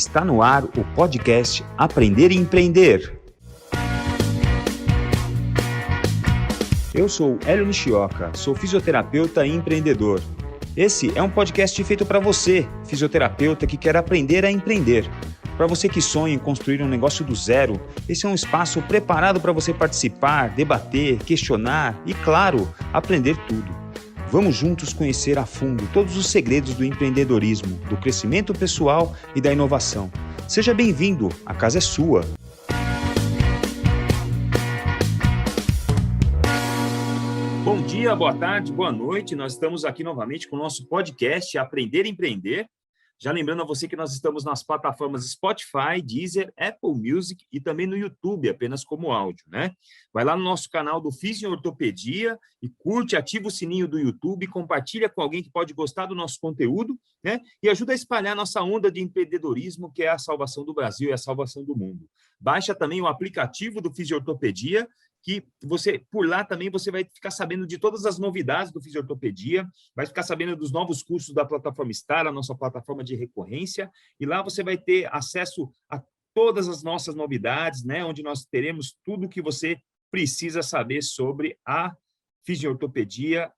Está no ar o podcast Aprender e Empreender. Eu sou Hélio Nishioka, sou fisioterapeuta e empreendedor. Esse é um podcast feito para você, fisioterapeuta que quer aprender a empreender. Para você que sonha em construir um negócio do zero, esse é um espaço preparado para você participar, debater, questionar e, claro, aprender tudo. Vamos juntos conhecer a fundo todos os segredos do empreendedorismo, do crescimento pessoal e da inovação. Seja bem-vindo, a casa é sua. Bom dia, boa tarde, boa noite. Nós estamos aqui novamente com o nosso podcast Aprender e Empreender. Já lembrando a você que nós estamos nas plataformas Spotify, Deezer, Apple Music e também no YouTube, apenas como áudio, né? Vai lá no nosso canal do Fisiortopedia e curte, ativa o sininho do YouTube, compartilha com alguém que pode gostar do nosso conteúdo, né? E ajuda a espalhar nossa onda de empreendedorismo, que é a salvação do Brasil e a salvação do mundo. Baixa também o aplicativo do Fisiortopedia, que você, por lá também, você vai ficar sabendo de todas as novidades do Fisiortopedia, vai ficar sabendo dos novos cursos da plataforma Star, a nossa plataforma de recorrência, e lá você vai ter acesso a todas as nossas novidades, né, onde nós teremos tudo o que você precisa saber sobre a fisiortopedia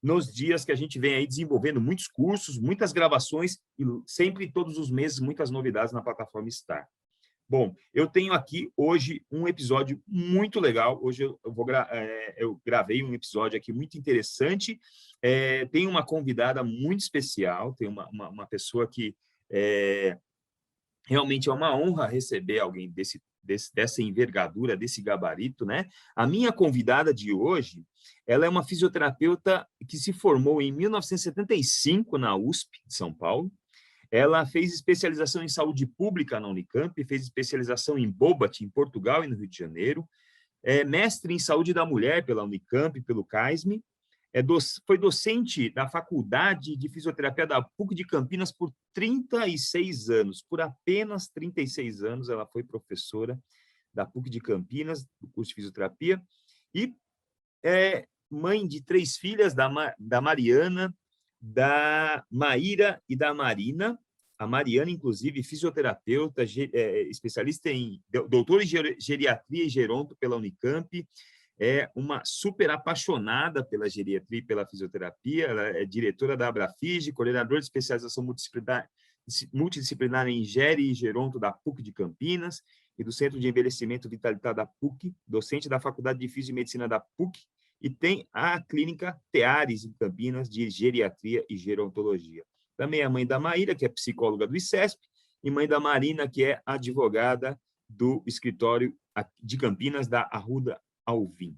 nos dias que a gente vem aí desenvolvendo muitos cursos, muitas gravações e sempre, todos os meses, muitas novidades na plataforma Star. Bom, eu tenho aqui hoje um episódio muito legal. Hoje eu gravei um episódio aqui muito interessante. Tem uma convidada muito especial, tem uma pessoa que realmente é uma honra receber alguém dessa envergadura, desse gabarito, né? A minha convidada de hoje, ela é uma fisioterapeuta que se formou em 1975 na USP de São Paulo. Ela fez especialização em saúde pública na Unicamp, fez especialização em Bobat, em Portugal e no Rio de Janeiro, mestre em saúde da mulher pela Unicamp, pelo CAISM, foi docente da Faculdade de Fisioterapia da PUC de Campinas por 36 anos. Por apenas 36 anos, ela foi professora da PUC de Campinas, do curso de fisioterapia, e é mãe de 3 filhas, da Mariana, da Maíra e da Marina. A Mariana, inclusive, fisioterapeuta, especialista em doutora em geriatria e geronto pela Unicamp, é uma super apaixonada pela geriatria e pela fisioterapia, ela é diretora da Abrafig, coordenadora de especialização multidisciplinar em geri e geronto da PUC de Campinas e do Centro de Envelhecimento Vitalitar da PUC, docente da Faculdade de Física e Medicina da PUC, e tem a clínica Teares, em Campinas, de geriatria e gerontologia. Também é mãe da Maíra, que é psicóloga do ICESP, e mãe da Marina, que é advogada do escritório de Campinas, da Arruda Alvim.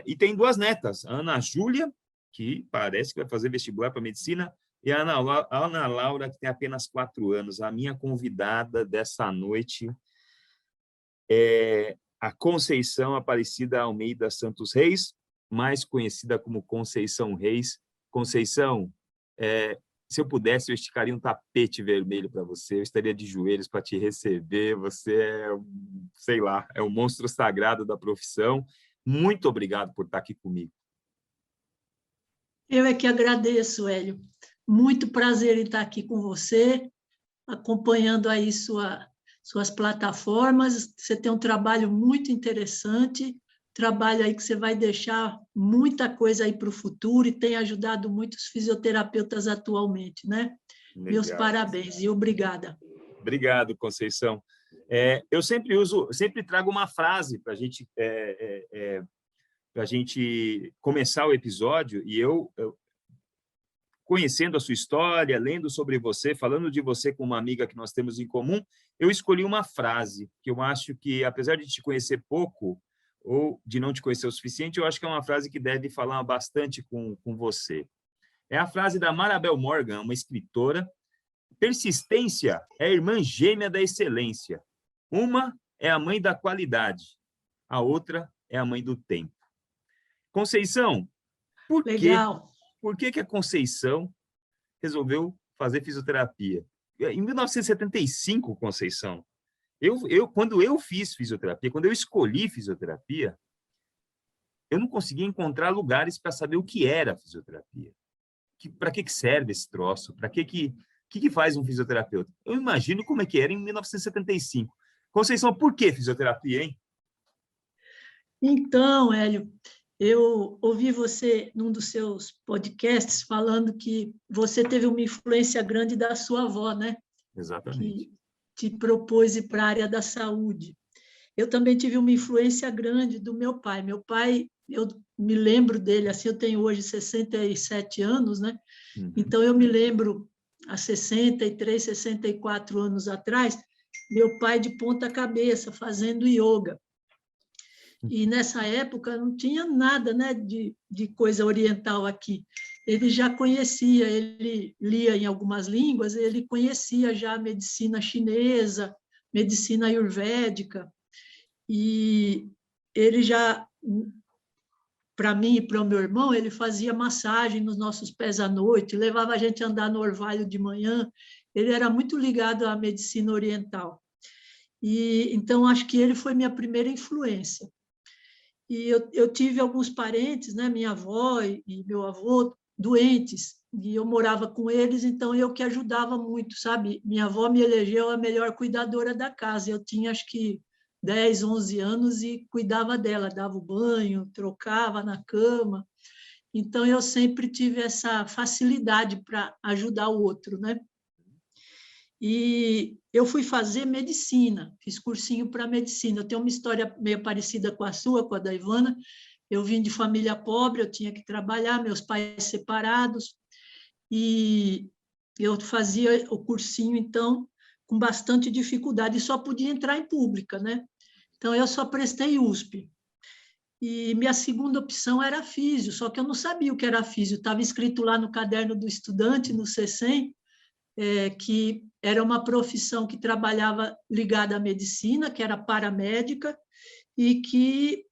E tem 2 netas, a Ana Júlia, que parece que vai fazer vestibular para medicina, e a Ana Laura, que tem apenas 4 anos. A minha convidada dessa noite é a Conceição Aparecida Almeida Santos Reis, mais conhecida como Conceição Reis. Conceição, se eu pudesse, eu esticaria um tapete vermelho para você, eu estaria de joelhos para te receber, você sei lá, é o monstro sagrado da profissão. Muito obrigado por estar aqui comigo. Eu é que agradeço, Hélio. Muito prazer em estar aqui com você, acompanhando aí suas plataformas. Você tem um trabalho muito interessante, trabalho aí que você vai deixar muita coisa aí para o futuro e tem ajudado muitos fisioterapeutas atualmente, né? Legal. Meus parabéns e obrigada. Obrigado, Conceição. Eu sempre trago uma frase para a gente começar o episódio, e eu conhecendo a sua história, lendo sobre você, falando de você com uma amiga que nós temos em comum, eu escolhi uma frase que eu acho que, apesar de te conhecer pouco, ou de não te conhecer o suficiente, eu acho que é uma frase que deve falar bastante com você. É a frase da Marabel Morgan, uma escritora: persistência é a irmã gêmea da excelência. Uma é a mãe da qualidade, a outra é a mãe do tempo. Conceição, por que a Conceição resolveu fazer fisioterapia? Em 1975, Conceição, quando eu fiz fisioterapia, quando eu escolhi fisioterapia, eu não conseguia encontrar lugares para saber o que era fisioterapia. Para que serve esse troço? Para que que faz um fisioterapeuta? Eu imagino como é que era em 1975. Conceição, por que fisioterapia, hein? Então, Hélio, eu ouvi você, num dos seus podcasts, falando que você teve uma influência grande da sua avó, né? Exatamente. Que te propôs ir para a área da saúde. Eu também tive uma influência grande do meu pai. Meu pai, eu me lembro dele, assim, eu tenho hoje 67 anos, né? Uhum. Então, eu me lembro, há 63, 64 anos atrás, meu pai de ponta cabeça, fazendo yoga. E nessa época não tinha nada, né, de coisa oriental aqui. Ele já conhecia, ele lia em algumas línguas, ele conhecia já a medicina chinesa, medicina ayurvédica, e ele já, para mim e para o meu irmão, ele fazia massagem nos nossos pés à noite, levava a gente a andar no orvalho de manhã, ele era muito ligado à medicina oriental. E então acho que ele foi minha primeira influência. E eu tive alguns parentes, né, minha avó e meu avô, doentes, e eu morava com eles, então eu que ajudava muito, sabe? Minha avó me elegeu a melhor cuidadora da casa, eu tinha acho que 10, 11 anos e cuidava dela, dava o banho, trocava na cama, então eu sempre tive essa facilidade para ajudar o outro, né? E eu fui fazer medicina, fiz cursinho para medicina. Eu tenho uma história meio parecida com a sua, com a da Ivana. Eu vim de família pobre, eu tinha que trabalhar, meus pais separados, e eu fazia o cursinho, então, com bastante dificuldade, e só podia entrar em pública, né? Então, eu só prestei USP. E minha segunda opção era físio, só que eu não sabia o que era físio. Estava escrito lá no caderno do estudante, no CESEM, que era uma profissão que trabalhava ligada à medicina, que era paramédica, e que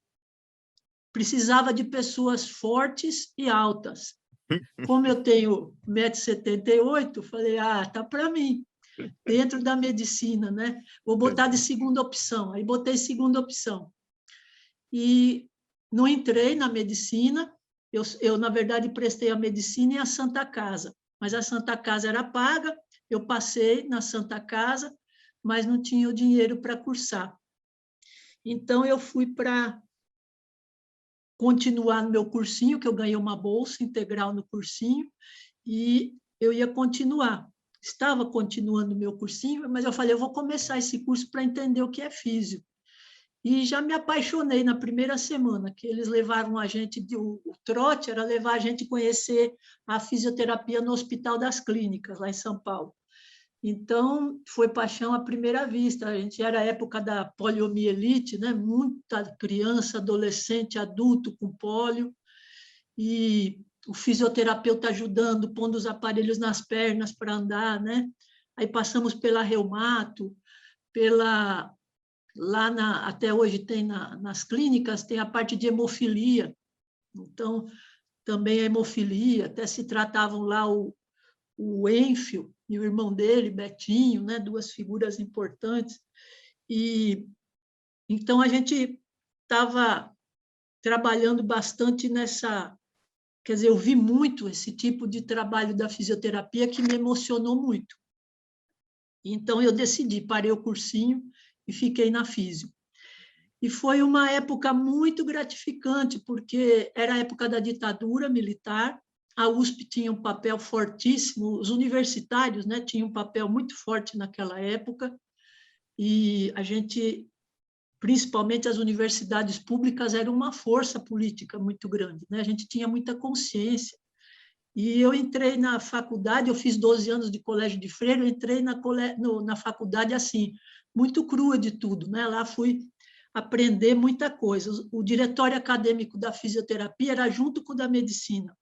precisava de pessoas fortes e altas. Como eu tenho 1,78 m, falei, tá para mim, dentro da medicina, né? Vou botar de segunda opção. Aí botei segunda opção. E não entrei na medicina, na verdade, prestei a medicina e a Santa Casa, mas a Santa Casa era paga, eu passei na Santa Casa, mas não tinha o dinheiro para cursar. Então, eu fui para continuar no meu cursinho, que eu ganhei uma bolsa integral no cursinho, e eu ia continuar. Estava continuando o meu cursinho, mas eu falei, eu vou começar esse curso para entender o que é físio. E já me apaixonei na primeira semana, que eles levaram a gente, o trote era levar a gente conhecer a fisioterapia no Hospital das Clínicas, lá em São Paulo. Então, foi paixão à primeira vista. A gente era a época da poliomielite, né? Muita criança, adolescente, adulto com pólio, e o fisioterapeuta ajudando, pondo os aparelhos nas pernas para andar, né? Aí passamos pela reumato, até hoje tem nas clínicas, tem a parte de hemofilia, então também a hemofilia, até se tratavam lá o Enfield e o irmão dele, Betinho, né, duas figuras importantes, e então a gente estava trabalhando bastante quer dizer, eu vi muito esse tipo de trabalho da fisioterapia que me emocionou muito. Então eu decidi, parei o cursinho e fiquei na físio. E foi uma época muito gratificante, porque era a época da ditadura militar, a USP tinha um papel fortíssimo, os universitários, né, tinham um papel muito forte naquela época, e a gente, principalmente as universidades públicas, eram uma força política muito grande, né? A gente tinha muita consciência. E eu entrei na faculdade, eu fiz 12 anos de colégio de freira, eu entrei na faculdade assim, muito crua de tudo, né? Lá fui aprender muita coisa. O diretório acadêmico da fisioterapia era junto com o da medicina.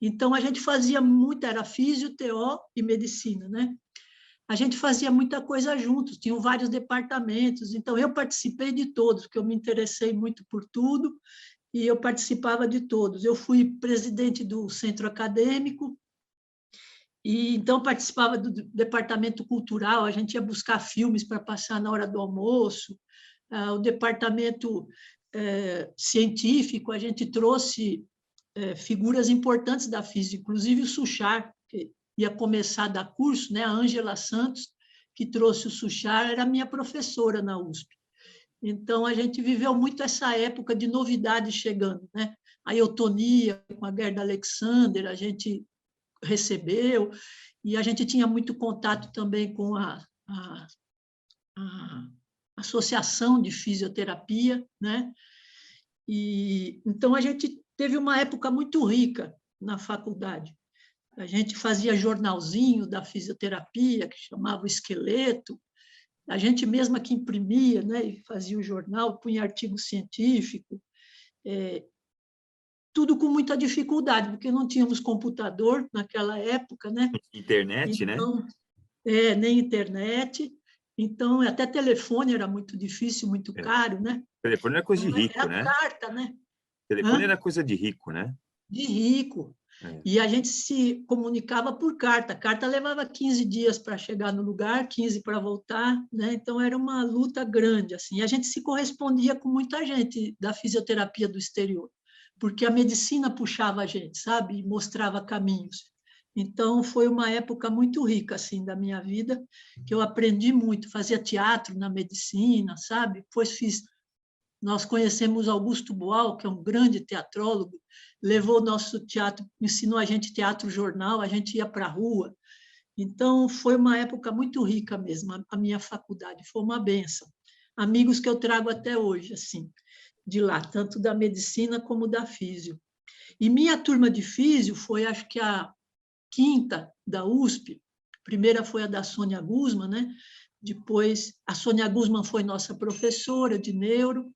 Então, a gente fazia muito, era físio, TO e medicina, né? A gente fazia muita coisa juntos, tinham vários departamentos, então eu participei de todos, porque eu me interessei muito por tudo, e eu participava de todos. Eu fui presidente do centro acadêmico, e então participava do departamento cultural, a gente ia buscar filmes para passar na hora do almoço, o departamento científico, a gente trouxe figuras importantes da física, inclusive o Suchard, que ia começar a dar curso, né? A Ângela Santos, que trouxe o Suchar, era minha professora na USP. Então, a gente viveu muito essa época de novidades chegando, né? A eutonia, com a Gerda Alexander, a gente recebeu, e a gente tinha muito contato também com a Associação de Fisioterapia, né? E, então, a gente teve uma época muito rica na faculdade. A gente fazia jornalzinho da fisioterapia, que chamava o Esqueleto, a gente mesma que imprimia, né, e fazia o jornal, punha artigo científico, tudo com muita dificuldade, porque não tínhamos computador naquela época, né? Internet, né? Então, nem internet, então até telefone era muito difícil, muito É. caro, né? Telefone era coisa de Então, rico, era né? carta, né? Telefone Hã? era coisa de rico, né? De rico. É. E a gente se comunicava por carta. A carta levava 15 dias para chegar no lugar, 15 para voltar, né? Então era uma luta grande assim. E a gente se correspondia com muita gente da fisioterapia do exterior, porque a medicina puxava a gente, sabe? E mostrava caminhos. Então foi uma época muito rica assim da minha vida, que eu aprendi muito, fazia teatro na medicina, sabe? Depois nós conhecemos Augusto Boal, que é um grande teatrólogo, levou o nosso teatro, ensinou a gente teatro-jornal, a gente ia para a rua. Então, foi uma época muito rica mesmo, a minha faculdade, foi uma benção. Amigos que eu trago até hoje, assim, de lá, tanto da medicina como da físio. E minha turma de físio foi, acho que a quinta da USP, a primeira foi a da Sônia Guzman, né? Depois, a Sônia Guzman foi nossa professora de neuro,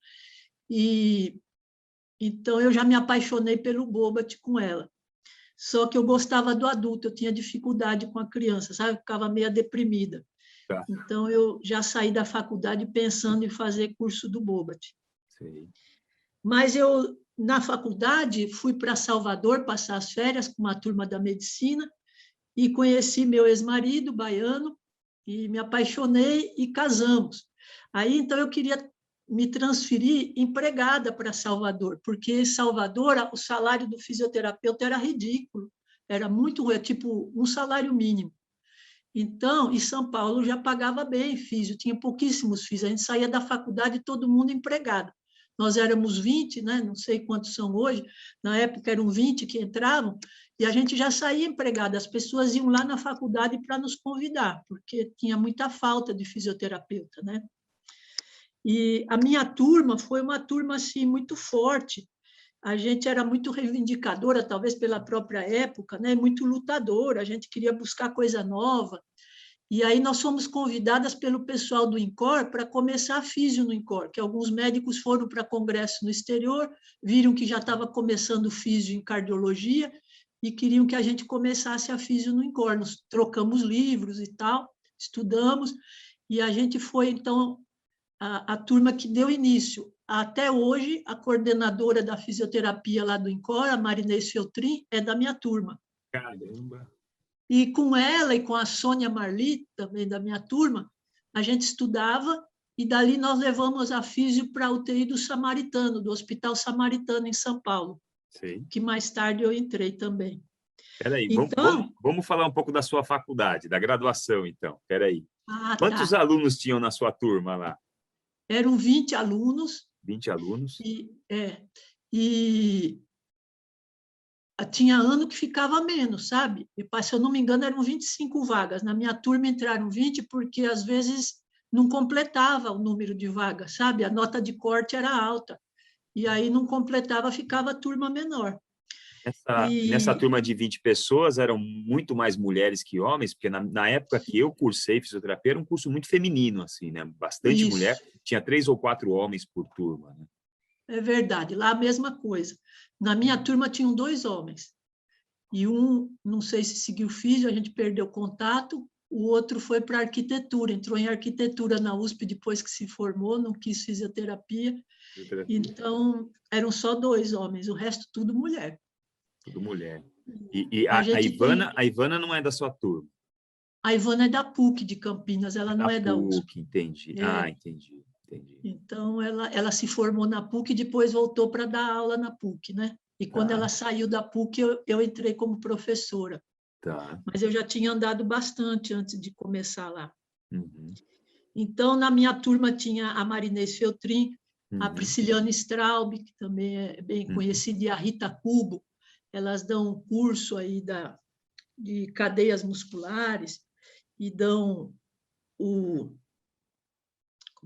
e então eu já me apaixonei pelo Bobat com ela. Só que eu gostava do adulto, eu tinha dificuldade com a criança, sabe? Eu ficava meio deprimida. Tá. Então eu já saí da faculdade pensando em fazer curso do Bobat. Sei. Mas eu, na faculdade, fui para Salvador passar as férias com uma turma da medicina e conheci meu ex-marido, baiano, e me apaixonei e casamos. Aí, então, eu queria me transferir empregada para Salvador, porque Salvador, o salário do fisioterapeuta era ridículo, era muito ruim, tipo um salário mínimo. Então, em São Paulo já pagava bem físio, tinha pouquíssimos físios, a gente saía da faculdade todo mundo empregado. Nós éramos 20, né? Não sei quantos são hoje, na época eram 20 que entravam, e a gente já saía empregado, as pessoas iam lá na faculdade para nos convidar, porque tinha muita falta de fisioterapeuta, né? E a minha turma foi uma turma assim, muito forte, a gente era muito reivindicadora, talvez pela própria época, né? Muito lutadora, a gente queria buscar coisa nova, e aí nós fomos convidadas pelo pessoal do INCOR para começar a físio no INCOR, que alguns médicos foram para congresso no exterior, viram que já estava começando físio em cardiologia e queriam que a gente começasse a físio no INCOR. Nós trocamos livros e tal, estudamos, e a gente foi, então, a turma que deu início. Até hoje, a coordenadora da fisioterapia lá do INCOR, a Marinês Feltrin, é da minha turma. Caramba! E com ela e com a Sônia Marli, também da minha turma, a gente estudava e dali nós levamos a físio para a UTI do Samaritano, do Hospital Samaritano, em São Paulo, Sei. que mais tarde eu entrei também. Peraí, Então, vamos falar um pouco da sua faculdade, da graduação, então. Peraí. Quantos tá, alunos tinham na sua turma lá? eram 20 alunos 20 alunos? e tinha ano que ficava menos, sabe? E, se eu não me engano, eram 25 vagas. Na minha turma entraram 20 porque, às vezes, não completava o número de vagas, sabe? A nota de corte era alta. E aí não completava, ficava a turma menor. Nessa E turma de 20 pessoas, eram muito mais mulheres que homens, porque na época que eu cursei fisioterapia, era um curso muito feminino, assim, né? Bastante mulher, isso, tinha 3 ou 4 homens por turma, né? é verdade. Lá a mesma coisa. Na minha turma tinham 2 homens. E um, não sei se seguiu físio, a gente perdeu contato, o outro foi para arquitetura, entrou em arquitetura na USP depois que se formou, não quis fisioterapia. Fisioterapia, Então, eram só 2 homens, o resto tudo mulher. tudo mulher. E A gente tem... A Ivana não é da sua turma? A Ivana é da PUC de Campinas, ela É não da é da USP. PUC, entendi. Ah, É, entendi, entendi. então, ela se formou na PUC e depois voltou para dar aula na PUC, né? E quando Tá, ela saiu da PUC, eu entrei como professora. Tá. Mas eu já tinha andado bastante antes de começar lá. Uhum. Então, na minha turma tinha a Marinês Feltrin, a Uhum. Prisciliana Straub, que também é bem conhecida, e a Rita Cubo. Elas dão um curso aí de cadeias musculares e dão como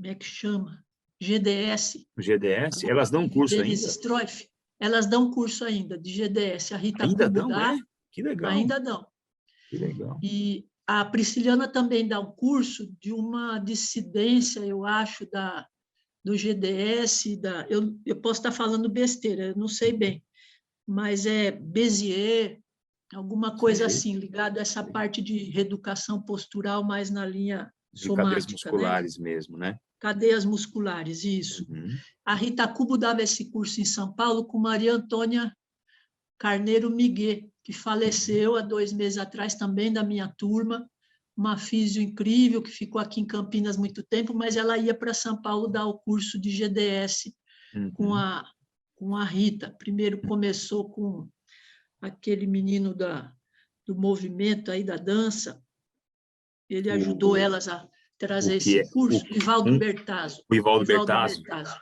é que chama? GDS. O GDS, elas dão um curso Denise ainda? Stroif. Elas dão curso ainda de GDS. A Rita Ainda Cubo dão, é? dá, Que legal, ainda dão. que legal. E a Prisciliana também dá um curso de uma dissidência, eu acho, do GDS, eu posso estar falando besteira, eu não sei bem, mas é Bézier, alguma coisa Sei. assim, ligado a essa parte de reeducação postural mais na linha De cadeias somática, né? musculares mesmo, né? Cadeias musculares, isso. Uhum. A Rita Cubo dava esse curso em São Paulo com Maria Antônia Carneiro Miguel, que faleceu há 2 meses atrás, também da minha turma, uma físio incrível, que ficou aqui em Campinas muito tempo, mas ela ia para São Paulo dar o curso de GDS com Uhum. a Rita. Primeiro começou com aquele menino do movimento aí da dança, ele ajudou O, elas a o trazer que é esse curso, Ivaldo um, Bertazzo. o Ivaldo Ivaldo Bertazzo? Bertazzo,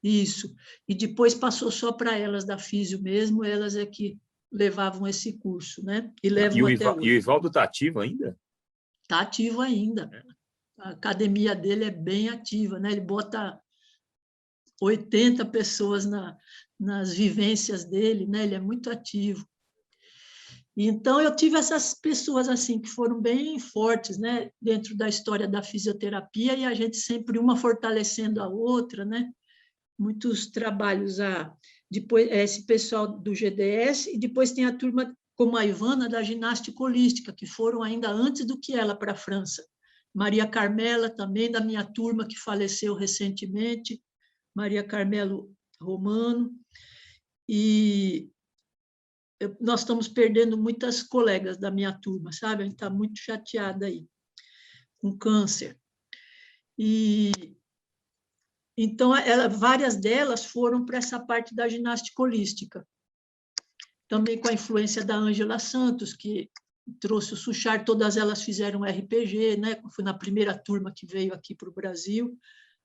isso. E depois passou só para elas da físio mesmo, elas é que levavam esse curso, né? E Tá. levam até E o hoje. Ivaldo está ativo ainda? Está ativo ainda. A academia dele é bem ativa, né? Ele bota 80 pessoas nas vivências dele, né? Ele é muito ativo. Então, eu tive essas pessoas assim que foram bem fortes, né, dentro da história da fisioterapia, e a gente sempre uma fortalecendo a outra, né? Muitos trabalhos depois esse pessoal do GDS, e depois tem a turma como a Ivana da ginástica holística, que foram ainda antes do que ela para a França. Maria Carmela também da minha turma, que faleceu recentemente, Maria Carmelo Romano, e nós estamos perdendo muitas colegas da minha turma, sabe? A gente está muito chateada aí, com câncer. E então, várias delas foram para essa parte da ginástica holística. Também com a influência da Ângela Santos, que trouxe o Suchar, todas elas fizeram RPG, né? Foi na primeira turma que veio aqui para o Brasil.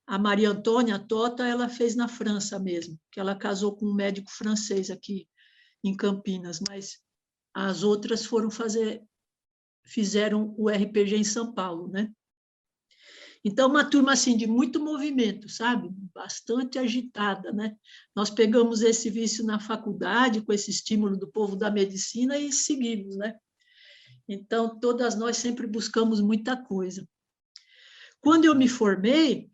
A Maria Antônia a Tota, ela fez na França mesmo, que ela casou com um médico francês aqui em Campinas, mas as outras fizeram o RPG em São Paulo, né? Então, uma turma assim de muito movimento, sabe? Bastante agitada, né? Nós pegamos esse vício na faculdade, com esse estímulo do povo da medicina e seguimos, né? Então, todas nós sempre buscamos muita coisa. Quando eu me formei,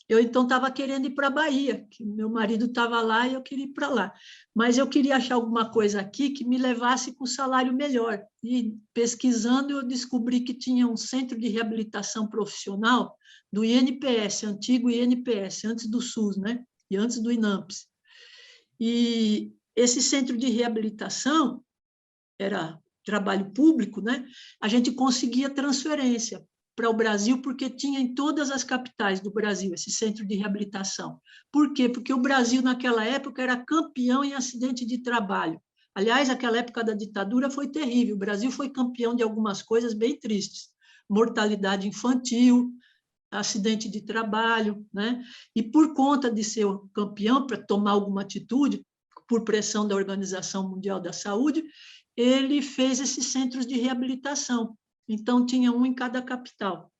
eu então estava querendo ir para a Bahia, que meu marido estava lá e eu queria ir para lá. Mas eu queria achar alguma coisa aqui que me levasse com salário melhor. E pesquisando, eu descobri que tinha um centro de reabilitação profissional do INPS, antigo INPS, antes do SUS, né? E antes do INAMPS. E esse centro de reabilitação era trabalho público, né? A gente conseguia transferência para o Brasil, porque tinha em todas as capitais do Brasil esse centro de reabilitação. Por quê? Porque o Brasil, naquela época, era campeão em acidente de trabalho. Aliás, aquela época da ditadura foi terrível. O Brasil foi campeão de algumas coisas bem tristes. Mortalidade infantil, acidente de trabalho, né? E por conta de ser o campeão, para tomar alguma atitude, por pressão da Organização Mundial da Saúde, ele fez esses centros de reabilitação. Então, tinha um em cada capital.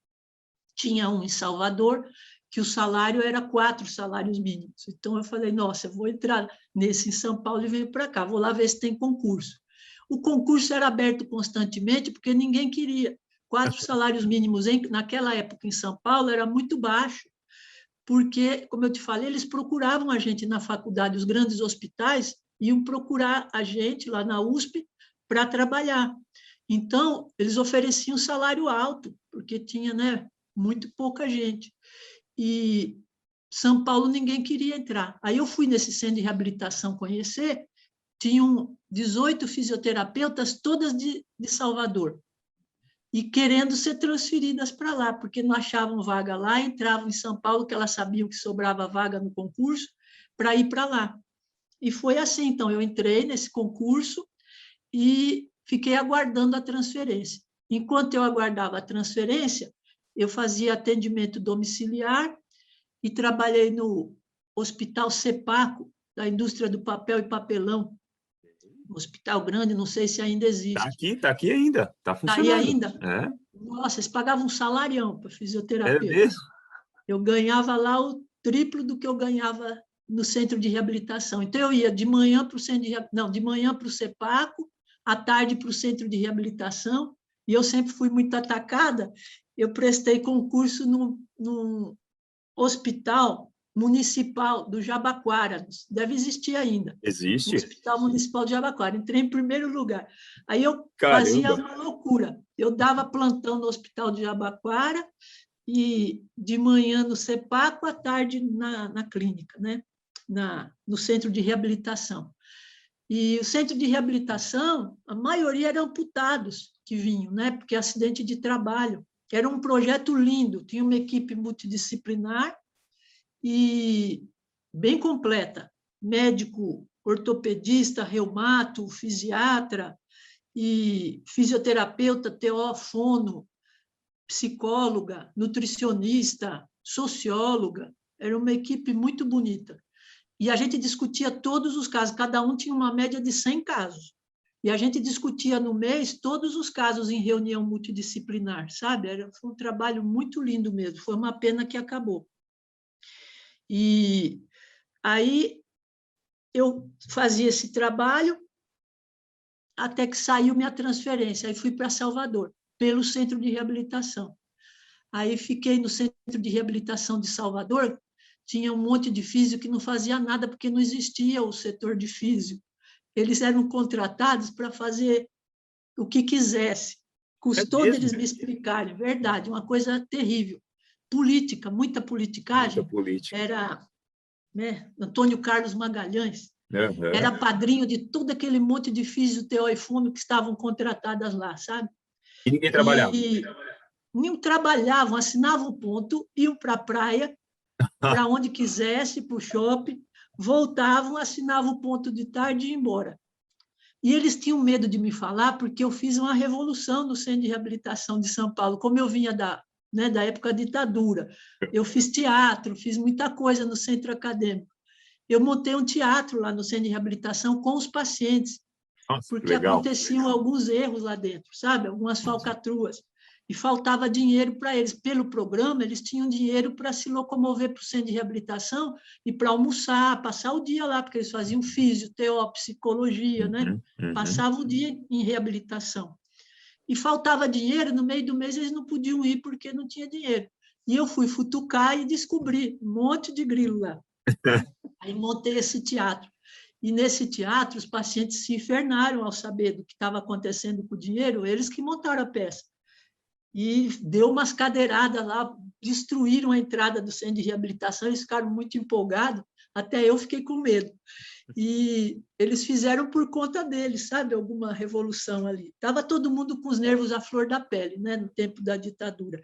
Tinha um em Salvador, que o salário era 4 salários mínimos. Então, eu falei, nossa, eu vou entrar nesse em São Paulo e venho para cá, vou lá ver se tem concurso. O concurso era aberto constantemente, porque ninguém queria. 4 salários mínimos naquela época em São Paulo era muito baixo, porque, como eu te falei, eles procuravam a gente na faculdade, os grandes hospitais iam procurar a gente lá na USP para trabalhar. Então, eles ofereciam salário alto, porque tinha, né, muito pouca gente. E São Paulo ninguém queria entrar. Aí eu fui nesse centro de reabilitação conhecer, tinham 18 fisioterapeutas, todas de Salvador, e querendo ser transferidas para lá, porque não achavam vaga lá, entravam em São Paulo, que elas sabiam que sobrava vaga no concurso, para ir para lá. E foi assim, então, eu entrei nesse concurso e fiquei aguardando a transferência. Enquanto eu aguardava a transferência, eu fazia atendimento domiciliar e trabalhei no Hospital Sepaco, da indústria do papel e papelão, um hospital grande, não sei se ainda existe. Tá aqui ainda, tá Está aí funcionando. ainda? É, Nossa, eles pagavam um salarião para é fisioterapeuta. mesmo? Eu ganhava lá o triplo do que eu ganhava no centro de reabilitação. Então, eu ia de manhã para o centro de não, de manhã para o Sepaco, à tarde para o centro de reabilitação, e eu sempre fui muito atacada. Eu prestei concurso num hospital municipal do Jabaquara, deve existir ainda, no Existe? Hospital Municipal de Jabaquara. Entrei em primeiro lugar. Aí eu fazia Caramba. uma loucura. Eu dava plantão no Hospital de Jabaquara e de manhã no Sepaco, à tarde na clínica, né? No centro de reabilitação. E o centro de reabilitação, a maioria eram amputados que vinham, né? Porque é acidente de trabalho. Era um projeto lindo, tinha uma equipe multidisciplinar e bem completa. Médico, ortopedista, reumato, fisiatra e fisioterapeuta, TO, fono, psicóloga, nutricionista, socióloga. Era uma equipe muito bonita. E a gente discutia todos os casos, cada um tinha uma média de 100 casos. E a gente discutia no mês todos os casos em reunião multidisciplinar, sabe? Foi um trabalho muito lindo mesmo, foi uma pena que acabou. E aí eu fazia esse trabalho até que saiu minha transferência, aí fui para Salvador, pelo Centro de Reabilitação. Aí fiquei no Centro de Reabilitação de Salvador, tinha um monte de físio que não fazia nada, porque não existia o setor de físio. Eles eram contratados para fazer o que quisesse. É Custou mesmo? deles me explicarem, verdade, uma coisa terrível. Política, muita Muita politicagem. política. Era, né, Antônio Carlos Magalhães, Aham. era padrinho de todo aquele monte de físio, TO e fono que estavam contratadas lá, sabe? E ninguém trabalhava. E não trabalhavam, assinavam o ponto, iam para a praia, para onde quisesse, para o shopping, voltavam, assinavam o ponto de tarde e iam embora. E eles tinham medo de me falar, porque eu fiz uma revolução no Centro de Reabilitação de São Paulo, como eu vinha da época da ditadura. Eu fiz teatro, fiz muita coisa no centro acadêmico. Eu montei um teatro lá no Centro de Reabilitação com os pacientes, Nossa, que porque legal. aconteciam alguns erros lá dentro, sabe? Algumas falcatruas. E faltava dinheiro para eles. Pelo programa, eles tinham dinheiro para se locomover para o centro de reabilitação e para almoçar, passar o dia lá, porque eles faziam físio, TO, psicologia, né? Uhum. Passavam o dia em reabilitação. E faltava dinheiro, no meio do mês eles não podiam ir porque não tinha dinheiro. E eu fui futucar e descobri um monte de grilo lá. Aí montei esse teatro. E nesse teatro, os pacientes se infernaram ao saber do que estava acontecendo com o dinheiro, eles que montaram a peça. E deu umas cadeiradas lá, destruíram a entrada do centro de reabilitação, eles ficaram muito empolgados, até eu fiquei com medo. E eles fizeram por conta deles, sabe, alguma revolução ali. Estava todo mundo com os nervos à flor da pele, né, no tempo da ditadura.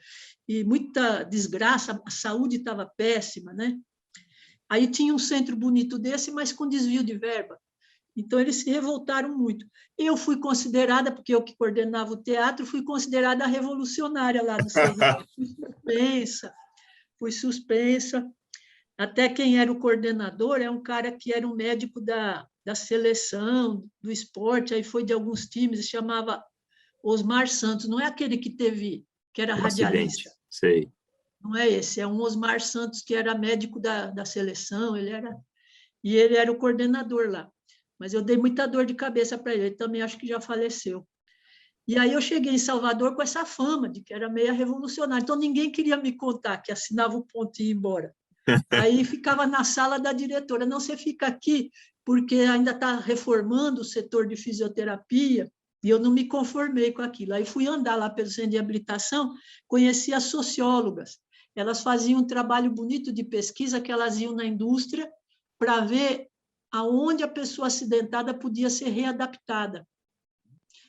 E muita desgraça, a saúde estava péssima, né? Aí tinha um centro bonito desse, mas com desvio de verba. Então, eles se revoltaram muito. Eu fui considerada, porque eu que coordenava o teatro, fui considerada a revolucionária lá do CRR. Fui suspensa. Até quem era o coordenador é um cara que era um médico da seleção, do esporte, aí foi de alguns times, se chamava Osmar Santos. Não é aquele que era Um acidente, radialista. sei. Não é esse, é um Osmar Santos, que era médico da seleção, e ele era o coordenador lá. Mas eu dei muita dor de cabeça para ele também acho que já faleceu. E aí eu cheguei em Salvador com essa fama de que era meia revolucionária, então ninguém queria me contar que assinava o ponto e ia embora. Aí ficava na sala da diretora, não, você fica aqui porque ainda está reformando o setor de fisioterapia, e eu não me conformei com aquilo. Aí fui andar lá pelo centro de habilitação, conheci as sociólogas, elas faziam um trabalho bonito de pesquisa, que elas iam na indústria para ver aonde a pessoa acidentada podia ser readaptada.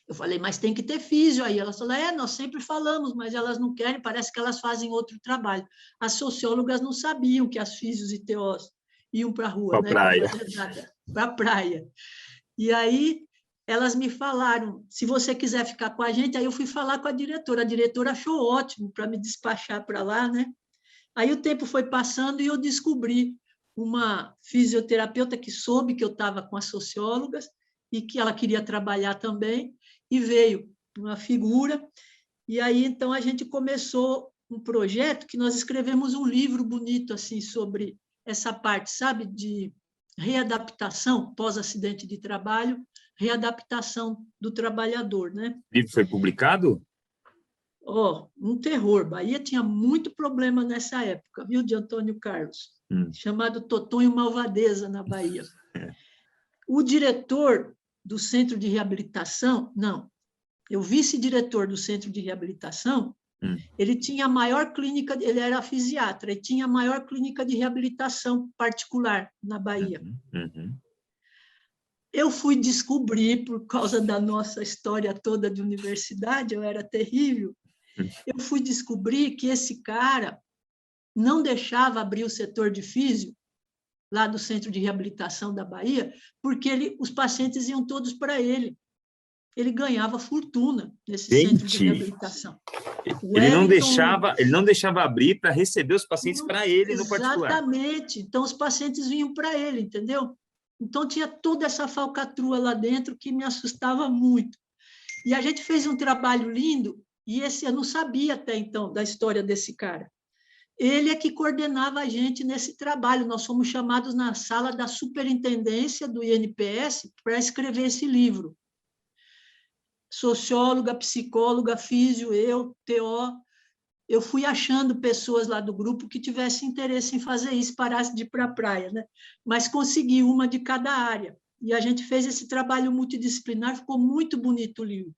Eu falei, mas tem que ter físio aí. Elas falaram, nós sempre falamos, mas elas não querem, parece que elas fazem outro trabalho. As sociólogas não sabiam que as físios e TOs iam para a rua, Pra né, para praia. fazer nada, para a praia. E aí elas me falaram, se você quiser ficar com a gente, aí eu fui falar com a diretora achou ótimo para me despachar para lá, né? Aí o tempo foi passando e eu descobri uma fisioterapeuta que soube que eu estava com as sociólogas e que ela queria trabalhar também, e veio uma figura, e aí então a gente começou um projeto que nós escrevemos um livro bonito assim sobre essa parte, sabe, de readaptação pós-acidente de trabalho, readaptação do trabalhador, né? O livro foi publicado? Um terror. Bahia tinha muito problema nessa época, viu, de Antônio Carlos, chamado Totonho Malvadeza na Bahia. O diretor do centro de reabilitação, não, o vice-diretor do centro de reabilitação, ele tinha a maior clínica, ele era fisiatra, e tinha a maior clínica de reabilitação particular na Bahia. Eu fui descobrir, por causa da nossa história toda de universidade, eu era terrível, eu fui descobrir que esse cara não deixava abrir o setor de físio, lá do Centro de Reabilitação da Bahia, porque os pacientes iam todos para ele. Ele ganhava fortuna nesse centro de reabilitação. Ele não deixava abrir para receber os pacientes para ele no particular. Exatamente. Então, os pacientes vinham para ele, entendeu? Então, tinha toda essa falcatrua lá dentro que me assustava muito. E a gente fez um trabalho lindo, e eu não sabia até então da história desse cara. Ele é que coordenava a gente nesse trabalho. Nós fomos chamados na sala da superintendência do INPS para escrever esse livro. Socióloga, psicóloga, físio, eu, TO. Eu fui achando pessoas lá do grupo que tivessem interesse em fazer isso, parasse de ir para a praia, né? Mas consegui uma de cada área. E a gente fez esse trabalho multidisciplinar, ficou muito bonito o livro.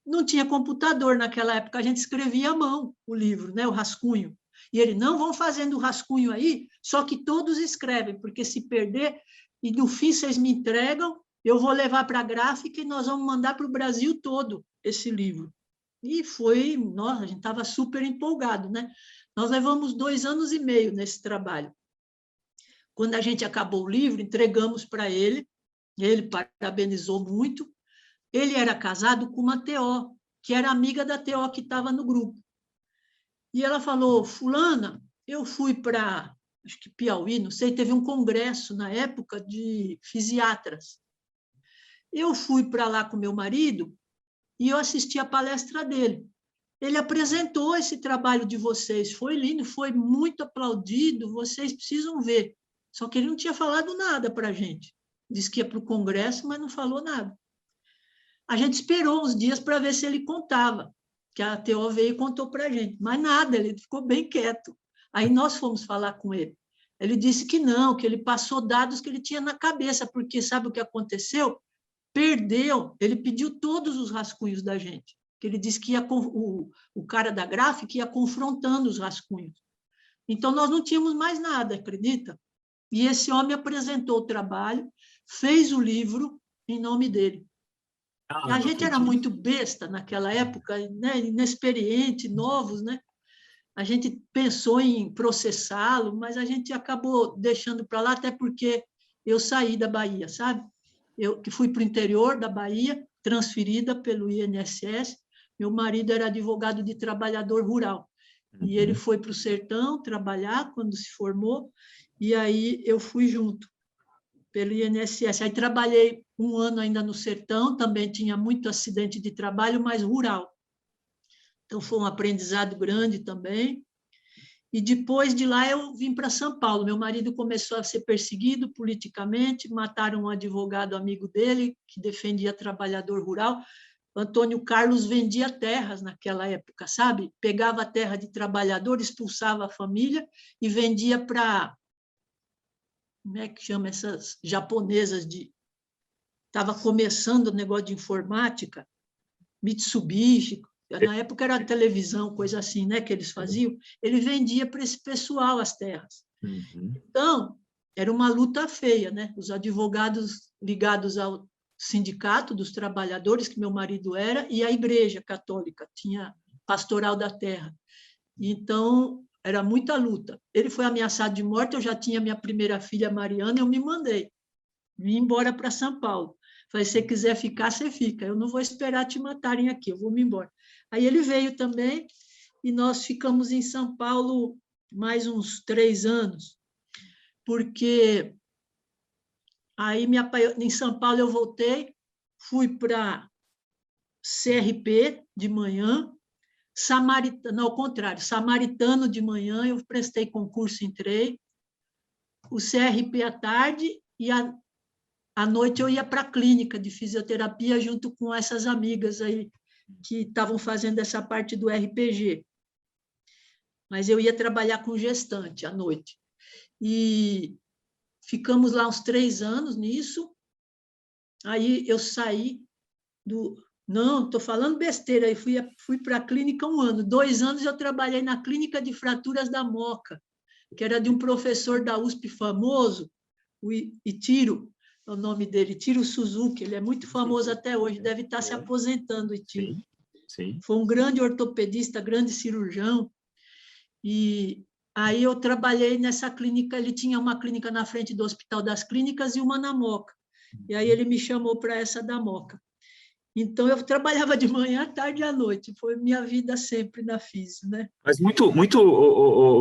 Não tinha computador naquela época, a gente escrevia à mão o livro, né? O rascunho. E ele, não, vão fazendo o rascunho aí, só que todos escrevem, porque se perder, e no fim vocês me entregam, eu vou levar para a gráfica e nós vamos mandar para o Brasil todo esse livro. E foi, nossa, a gente estava super empolgado, né? Nós levamos 2 anos e meio nesse trabalho. Quando a gente acabou o livro, entregamos para ele parabenizou muito. Ele era casado com uma TO, que era amiga da TO que estava no grupo. E ela falou, fulana, eu fui para, acho que Piauí, não sei, teve um congresso na época de fisiatras. Eu fui para lá com meu marido e eu assisti a palestra dele. Ele apresentou esse trabalho de vocês, foi lindo, foi muito aplaudido, vocês precisam ver. Só que ele não tinha falado nada para a gente. Disse que ia para o congresso, mas não falou nada. A gente esperou uns dias para ver se ele contava, que a TO veio e contou para a gente, mas nada, ele ficou bem quieto. Aí nós fomos falar com ele. Ele disse que não, que ele passou dados que ele tinha na cabeça, porque sabe o que aconteceu? Perdeu, ele pediu todos os rascunhos da gente, que ele disse que o cara da gráfica ia confrontando os rascunhos. Então, nós não tínhamos mais nada, acredita? E esse homem apresentou o trabalho, fez o livro em nome dele. A gente era muito besta naquela época, né? Inexperiente, novos, né? A gente pensou em processá-lo, mas a gente acabou deixando para lá, até porque eu saí da Bahia, sabe? Eu que fui para o interior da Bahia, transferida pelo INSS, meu marido era advogado de trabalhador rural, e ele foi para o sertão trabalhar quando se formou, e aí eu fui junto pelo INSS. Aí trabalhei 1 ano ainda no sertão, também tinha muito acidente de trabalho, mas rural. Então, foi um aprendizado grande também. E depois de lá eu vim para São Paulo. Meu marido começou a ser perseguido politicamente, mataram um advogado amigo dele, que defendia trabalhador rural. Antônio Carlos vendia terras naquela época, sabe? Pegava a terra de trabalhador, expulsava a família e vendia para... Como é que chama essas japonesas de... Estava começando o negócio de informática, Mitsubishi, na época era televisão, coisa assim, né, que eles faziam, ele vendia para esse pessoal as terras. Então, era uma luta feia, né? Os advogados ligados ao sindicato dos trabalhadores, que meu marido era, e a igreja católica, tinha pastoral da terra. Então, era muita luta. Ele foi ameaçado de morte, eu já tinha minha primeira filha, Mariana, eu me mandei. Vim embora para São Paulo. Falei, se você quiser ficar, você fica. Eu não vou esperar te matarem aqui, eu vou me embora. Aí ele veio também e nós ficamos em São Paulo mais uns 3 anos, porque aí em São Paulo eu voltei, fui para CRP de manhã, Samaritano, não, ao contrário, Samaritano de manhã, eu prestei concurso, entrei, o CRP à tarde e à noite eu ia para a clínica de fisioterapia junto com essas amigas aí que estavam fazendo essa parte do RPG. Mas eu ia trabalhar com gestante à noite. E ficamos lá uns 3 anos nisso. Aí eu saí do... Não, estou falando besteira. Aí fui para a clínica 1 ano. 2 anos eu trabalhei na clínica de fraturas da Moca, que era de um professor da USP famoso, o Itiro, é o nome dele, Itiro Suzuki. Ele é muito famoso até hoje, deve estar se aposentando, o Itiro. Sim, sim. Foi um grande ortopedista, grande cirurgião. E aí eu trabalhei nessa clínica, ele tinha uma clínica na frente do Hospital das Clínicas e uma na Moca. E aí ele me chamou para essa da Moca. Então, eu trabalhava de manhã, à tarde e à noite. Foi minha vida sempre na físio, né? Mas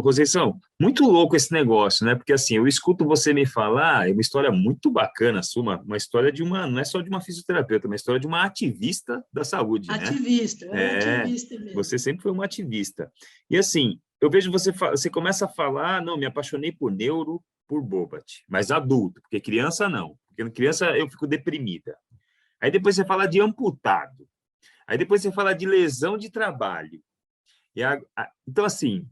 Conceição, muito louco esse negócio, né? Porque assim, eu escuto você me falar, é uma história muito bacana, uma história de não é só de uma fisioterapeuta, é uma história de uma ativista da saúde, né? Ativista, ativista mesmo. Você sempre foi uma ativista. E assim, eu vejo você começa a falar, não, me apaixonei por neuro, por Bobat, mas adulto, porque criança não. Porque criança eu fico deprimida. Aí depois você fala de amputado. Aí depois você fala de lesão de trabalho. Então, assim,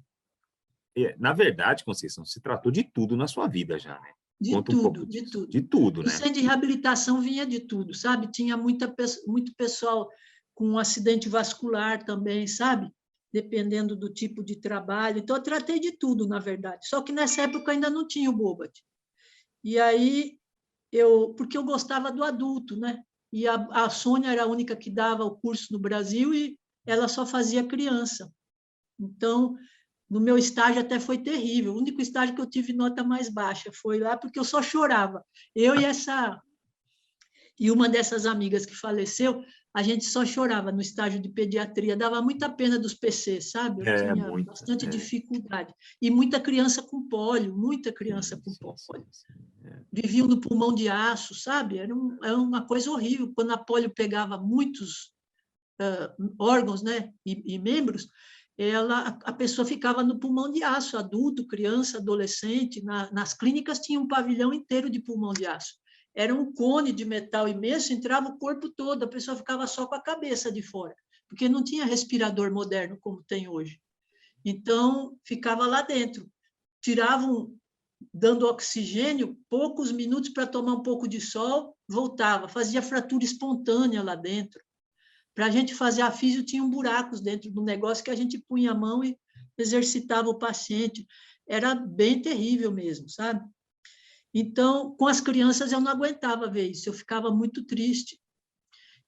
na verdade, Conceição, se tratou de tudo na sua vida já, né? Conta um pouco de tudo. De tudo, né? O centro de reabilitação vinha de tudo, sabe? Tinha muito pessoal com acidente vascular também, sabe? Dependendo do tipo de trabalho. Então, eu tratei de tudo, na verdade. Só que nessa época ainda não tinha o Bobat. E aí, porque eu gostava do adulto, né? E a Sônia era a única que dava o curso no Brasil e ela só fazia criança. Então, no meu estágio até foi terrível. O único estágio que eu tive nota mais baixa foi lá porque eu só chorava. Eu e uma dessas amigas que faleceu, a gente só chorava no estágio de pediatria. Dava muita pena dos PCs, sabe? Eu tinha bastante dificuldade. E muita criança com pólio, muita criança com pólio. Viviam no pulmão de aço, sabe? Era uma coisa horrível. Quando a pólio pegava muitos órgãos, né, e membros, a pessoa ficava no pulmão de aço, adulto, criança, adolescente. Nas clínicas tinha um pavilhão inteiro de pulmão de aço. Era um cone de metal imenso, entrava o corpo todo, a pessoa ficava só com a cabeça de fora, porque não tinha respirador moderno como tem hoje. Então, ficava lá dentro. Tiravam, dando oxigênio, poucos minutos para tomar um pouco de sol, voltava, fazia fratura espontânea lá dentro. Para a gente fazer a físio, tinham buracos dentro do negócio que a gente punha a mão e exercitava o paciente. Era bem terrível mesmo, sabe? Então, com as crianças, eu não aguentava ver isso, eu ficava muito triste.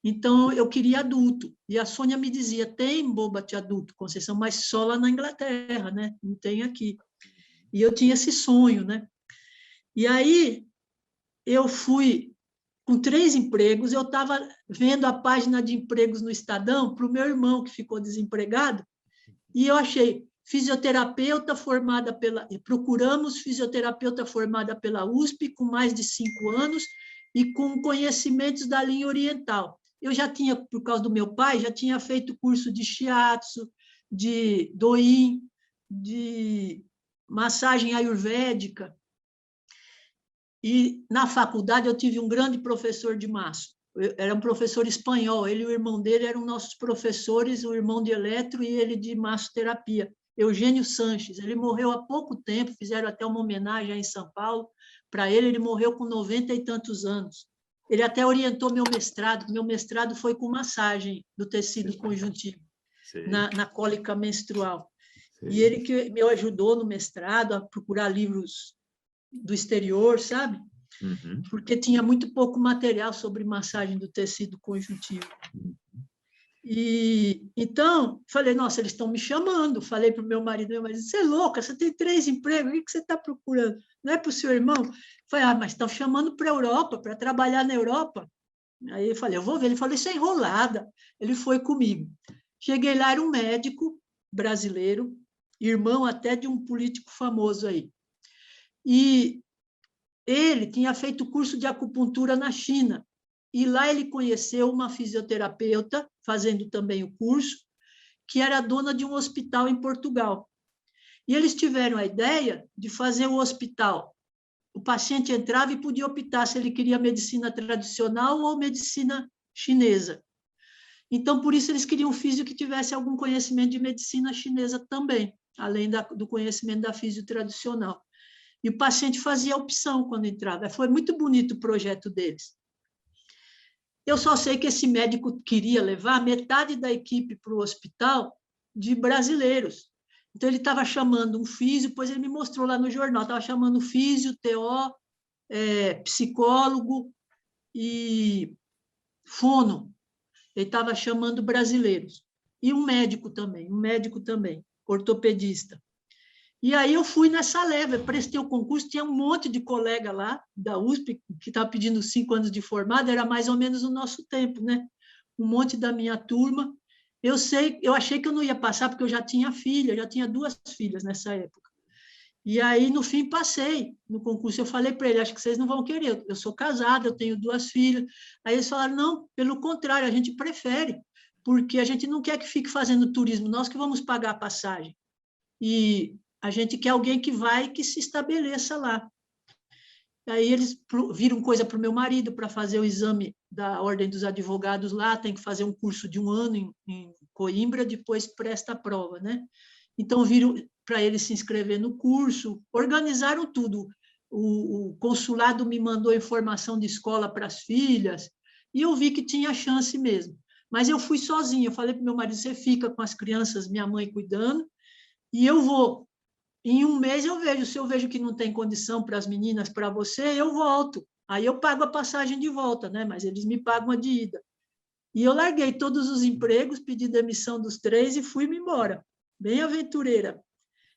Então, eu queria adulto. E a Sônia me dizia, tem Bobat adulto, Conceição, mas só lá na Inglaterra, né? Não tem aqui. E eu tinha esse sonho, né? E aí, eu fui com 3 empregos, eu estava vendo a página de empregos no Estadão para o meu irmão, que ficou desempregado, e eu achei fisioterapeuta formada procuramos fisioterapeuta formada pela USP, com mais de 5 anos, e com conhecimentos da linha oriental. Eu já tinha, por causa do meu pai, já tinha feito curso de shiatsu, de doin, de massagem ayurvédica. E na faculdade eu tive um grande professor de masso. Era um professor espanhol, ele e o irmão dele eram nossos professores, o irmão de eletro e ele de massoterapia, Eugênio Sanches. Ele morreu há pouco tempo, fizeram até uma homenagem em São Paulo para ele, ele morreu com 90 e tantos anos. Ele até orientou meu mestrado foi com massagem do tecido conjuntivo, na cólica menstrual. Sim. E ele que me ajudou no mestrado a procurar livros do exterior, sabe? Uhum. Porque tinha muito pouco material sobre massagem do tecido conjuntivo. Uhum. E então, falei, nossa, eles estão me chamando. Falei para o meu marido, você é louca, você tem 3 empregos, o que você está procurando? Não é para o seu irmão? Falei, mas estão chamando para a Europa, para trabalhar na Europa. Aí eu falei, eu vou ver. Ele falou, isso é enrolada. Ele foi comigo. Cheguei lá, era um médico brasileiro, irmão até de um político famoso aí. E ele tinha feito curso de acupuntura na China. E lá ele conheceu uma fisioterapeuta, fazendo também o curso, que era dona de um hospital em Portugal. E eles tiveram a ideia de fazer o hospital. O paciente entrava e podia optar se ele queria medicina tradicional ou medicina chinesa. Então, por isso, eles queriam um físio que tivesse algum conhecimento de medicina chinesa também, além do conhecimento da físio tradicional. E o paciente fazia a opção quando entrava. Foi muito bonito o projeto deles. Eu só sei que esse médico queria levar metade da equipe para o hospital de brasileiros. Então, ele estava chamando um físio, depois ele me mostrou lá no jornal, estava chamando físio, TO, psicólogo e fono. Ele estava chamando brasileiros. E um médico também, ortopedista. E aí eu fui nessa leva, prestei o concurso, tinha um monte de colega lá da USP que estava pedindo 5 anos de formado, era mais ou menos o nosso tempo, né? Um monte da minha turma. Eu achei que eu não ia passar, porque eu já tinha filha, já tinha 2 filhas nessa época. E aí, no fim, passei no concurso. Eu falei para ele, acho que vocês não vão querer, eu sou casada, eu tenho 2 filhas. Aí eles falaram, não, pelo contrário, a gente prefere, porque a gente não quer que fique fazendo turismo, nós que vamos pagar a passagem. E a gente quer alguém que vai e que se estabeleça lá. Aí eles viram coisa para o meu marido para fazer o exame da Ordem dos Advogados lá, tem que fazer um curso de 1 ano em Coimbra, depois presta a prova, né? Então, viram para ele se inscrever no curso, organizaram tudo. O consulado me mandou informação de escola para as filhas, e eu vi que tinha chance mesmo. Mas eu fui sozinha, eu falei para o meu marido, você fica com as crianças, minha mãe cuidando, e eu vou. Em 1 mês eu vejo, se eu vejo que não tem condição para as meninas, para você, eu volto. Aí eu pago a passagem de volta, né? Mas eles me pagam a de ida. E eu larguei todos os empregos, pedi demissão dos 3 e fui-me embora. Bem aventureira.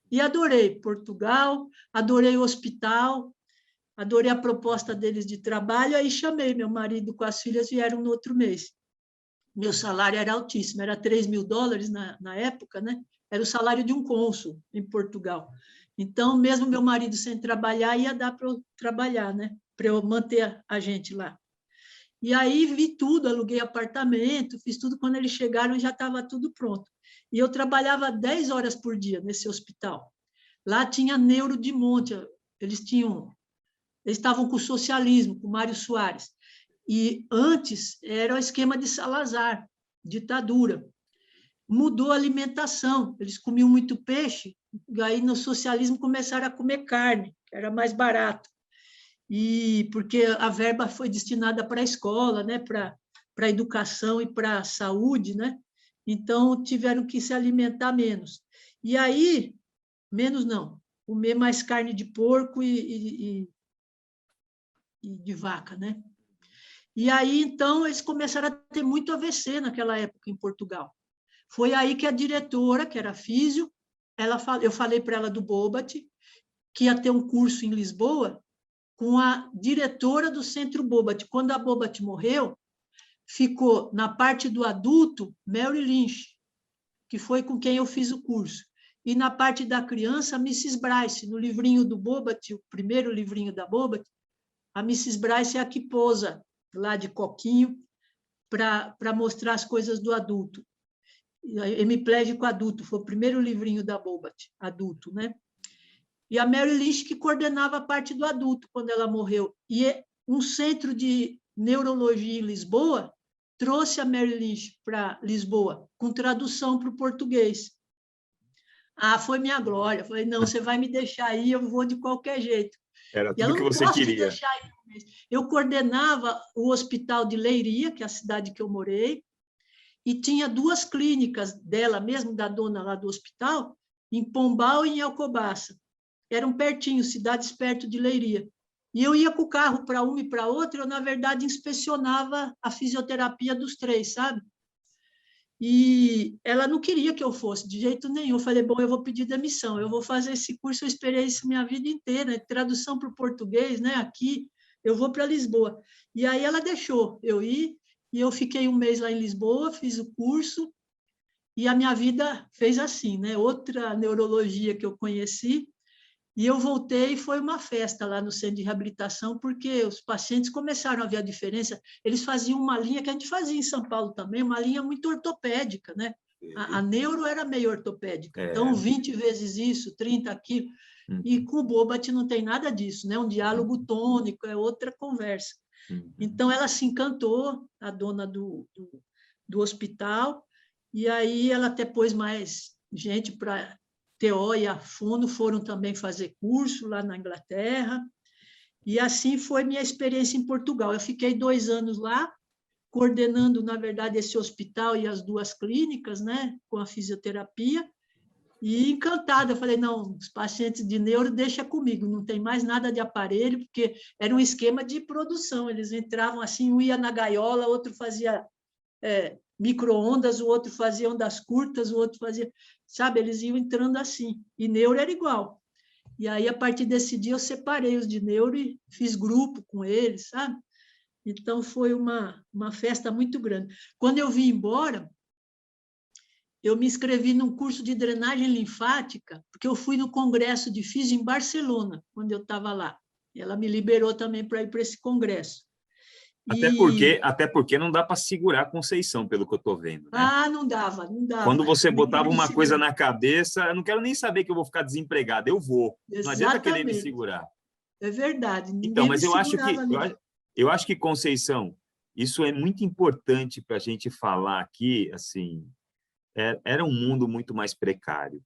E adorei Portugal, adorei o hospital, adorei a proposta deles de trabalho, aí chamei meu marido com as filhas, vieram no outro mês. Meu salário era altíssimo, era $3.000 na época, né? Era o salário de um cônsul em Portugal. Então, mesmo meu marido sem trabalhar, ia dar para eu trabalhar, né? Para eu manter a gente lá. E aí vi tudo, aluguei apartamento, fiz tudo. Quando eles chegaram, já estava tudo pronto. E eu trabalhava 10 horas por dia nesse hospital. Lá tinha neuro de monte. Eles estavam com o socialismo, com Mário Soares. E antes era o esquema de Salazar, ditadura. Mudou a alimentação, eles comiam muito peixe, e aí no socialismo começaram a comer carne, que era mais barato. E porque a verba foi destinada para a escola, né, para a educação e para a saúde, né? Então tiveram que se alimentar menos. E aí, menos não, comer mais carne de porco e de vaca, né? E aí, então, eles começaram a ter muito AVC naquela época em Portugal. Foi aí que a diretora, que era físio, eu falei para ela do Bobat, que ia ter um curso em Lisboa com a diretora do Centro Bobat. Quando a Bobat morreu, ficou na parte do adulto Mary Lynch, que foi com quem eu fiz o curso. E na parte da criança, a Mrs. Bryce, no livrinho do Bobat, o primeiro livrinho da Bobat, a Mrs. Bryce é a que posa lá de coquinho para mostrar as coisas do adulto. Hemiplégico adulto, foi o primeiro livrinho da Bobat, adulto, né? E a Mary Lynch que coordenava a parte do adulto quando ela morreu. E um centro de neurologia em Lisboa trouxe a Mary Lynch para Lisboa, com tradução para o português. Ah, foi minha glória. Falei, não, você vai me deixar aí, eu vou de qualquer jeito. Era E eu tudo que não você posso te queria. deixar aí. Eu coordenava o hospital de Leiria, que é a cidade que eu morei, e tinha 2 clínicas dela mesmo, da dona lá do hospital, em Pombal e em Alcobaça. Eram pertinho, cidades perto de Leiria. E eu ia com o carro para uma e para outra, eu, na verdade, inspecionava a fisioterapia dos 3, sabe? E ela não queria que eu fosse, de jeito nenhum. Eu falei, bom, eu vou pedir demissão, eu vou fazer esse curso, eu esperei isso minha vida inteira, tradução para o português, né? Aqui, eu vou para Lisboa. E aí ela deixou eu ir, e eu fiquei um mês lá em Lisboa, fiz o curso, e a minha vida fez assim, né? Outra neurologia que eu conheci, e eu voltei e foi uma festa lá no centro de reabilitação, porque os pacientes começaram a ver a diferença. Eles faziam uma linha que a gente fazia em São Paulo também, uma linha muito ortopédica, né? A neuro era meio ortopédica. Então, 20 vezes isso, 30 aquilo. E com o Bobat não tem nada disso, né? Um diálogo tônico, é outra conversa. Então, ela se encantou, a dona do hospital, e aí ela até pôs mais gente para... TO e a Fono foram também fazer curso lá na Inglaterra, e assim foi minha experiência em Portugal. Eu fiquei 2 anos lá, coordenando, na verdade, esse hospital e as 2 clínicas, né, com a fisioterapia, e encantada. Eu falei, não, os pacientes de neuro deixa comigo, não tem mais nada de aparelho, porque era um esquema de produção, eles entravam assim, um ia na gaiola, outro fazia... micro-ondas, o outro fazia ondas curtas, o outro fazia... Sabe, eles iam entrando assim. E neuro era igual. E aí, a partir desse dia, eu separei os de neuro e fiz grupo com eles, sabe? Então, foi uma festa muito grande. Quando eu vim embora, eu me inscrevi num curso de drenagem linfática, porque eu fui no congresso de Físio em Barcelona, quando eu estava lá. Ela me liberou também para ir para esse congresso. Até porque não dá para segurar a Conceição, pelo que eu estou vendo, né? Ah, não dava. Quando você botava uma coisa na cabeça, eu não quero nem saber que eu vou ficar desempregado, eu vou. Exatamente. Não adianta querer me segurar. É verdade. Então, mas eu acho que, Conceição, isso é muito importante para a gente falar aqui, assim, era um mundo muito mais precário.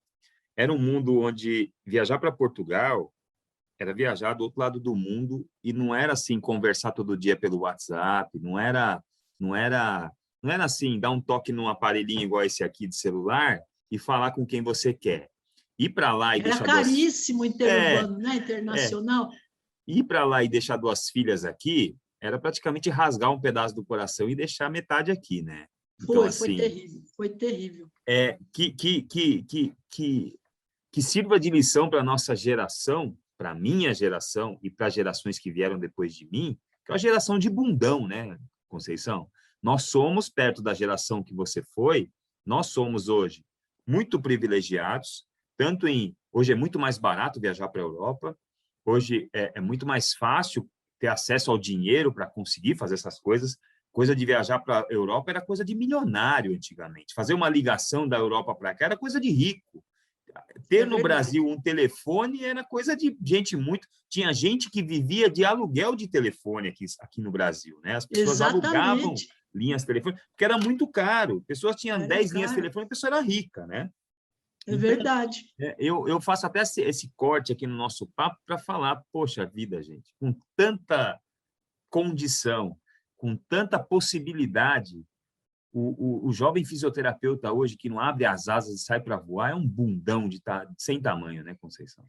Era um mundo onde viajar para Portugal era viajar do outro lado do mundo e não era assim conversar todo dia pelo WhatsApp, não era assim dar um toque num aparelhinho igual esse aqui de celular e falar com quem você quer. Ir para lá e deixar caríssimo interurbano, né? Internacional. Ir para lá e deixar 2 filhas aqui era praticamente rasgar um pedaço do coração e deixar metade aqui, né? Então, foi terrível, foi terrível. Que sirva de lição para a nossa geração, para a minha geração e para as gerações que vieram depois de mim, que é uma geração de bundão, né, Conceição? Nós somos, perto da geração que você foi, nós somos hoje muito privilegiados, hoje é muito mais barato viajar para a Europa, hoje é muito mais fácil ter acesso ao dinheiro para conseguir fazer essas coisas. Coisa de viajar para a Europa era coisa de milionário antigamente. Fazer uma ligação da Europa para cá era coisa de rico. Ter no Brasil um telefone era coisa de gente muito... Tinha gente que vivia de aluguel de telefone aqui no Brasil, né? As pessoas alugavam linhas de telefone, porque era muito caro. Pessoas tinham 10 linhas de telefone, a pessoa era rica, né? É verdade. Eu faço até esse corte aqui no nosso papo para falar, poxa vida, gente, com tanta condição, com tanta possibilidade, o jovem fisioterapeuta hoje que não abre as asas e sai para voar é um bundão sem tamanho, né, Conceição?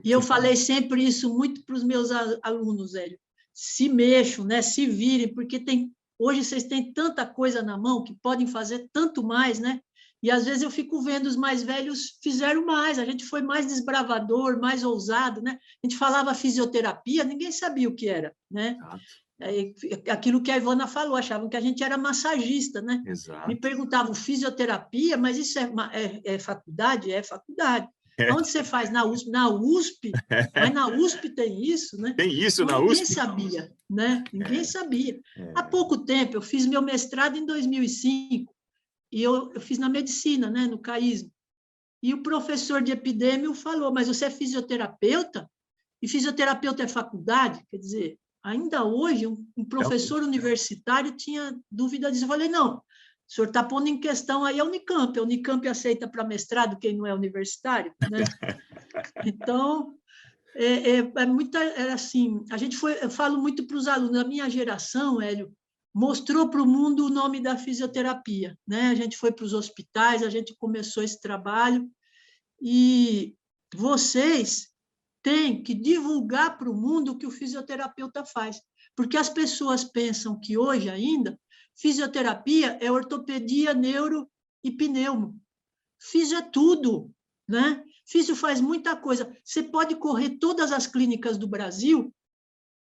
E eu falei sempre isso muito para os meus alunos, Hélio. Se mexam, né? Se virem, porque hoje vocês têm tanta coisa na mão que podem fazer tanto mais, né? E às vezes eu fico vendo os mais velhos fizeram mais, a gente foi mais desbravador, mais ousado, né? A gente falava fisioterapia, ninguém sabia o que era, né? Aquilo que a Ivana falou, achavam que a gente era massagista, né? Exato. Me perguntavam, fisioterapia, mas isso é faculdade? É faculdade. Onde você faz? Na USP? Na USP? Mas na USP tem isso, né? Tem isso na USP? USP? Ninguém sabia, né? Ninguém sabia. Há pouco tempo, eu fiz meu mestrado em 2005, e eu fiz na medicina, né? No CAISM. E o professor de epidêmio falou, mas você é fisioterapeuta? E fisioterapeuta é faculdade? Quer dizer... Ainda hoje, um professor universitário tinha dúvida disso. Eu falei, não, o senhor está pondo em questão aí a Unicamp aceita para mestrado quem não é universitário, né? Então, assim, eu falo muito para os alunos, a minha geração, Hélio, mostrou para o mundo o nome da fisioterapia, né? A gente foi para os hospitais, a gente começou esse trabalho, e vocês tem que divulgar para o mundo o que o fisioterapeuta faz, porque as pessoas pensam que hoje ainda fisioterapia é ortopedia, neuro e pneumo. Físio é tudo, né? Físio faz muita coisa. Você pode correr todas as clínicas do Brasil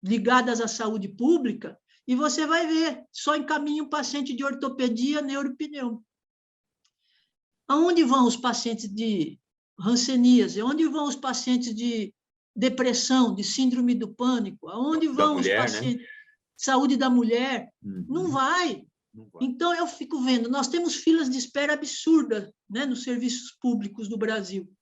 ligadas à saúde pública, e você vai ver, só encaminha um paciente de ortopedia, neuropneu. Aonde vão os pacientes de hanseníase? Aonde vão os pacientes de depressão, de síndrome do pânico? Aonde vão os pacientes... Né? Saúde da mulher? Não vai. Não vai. Então, eu fico vendo, nós temos filas de espera absurdas, né, nos serviços públicos do Brasil,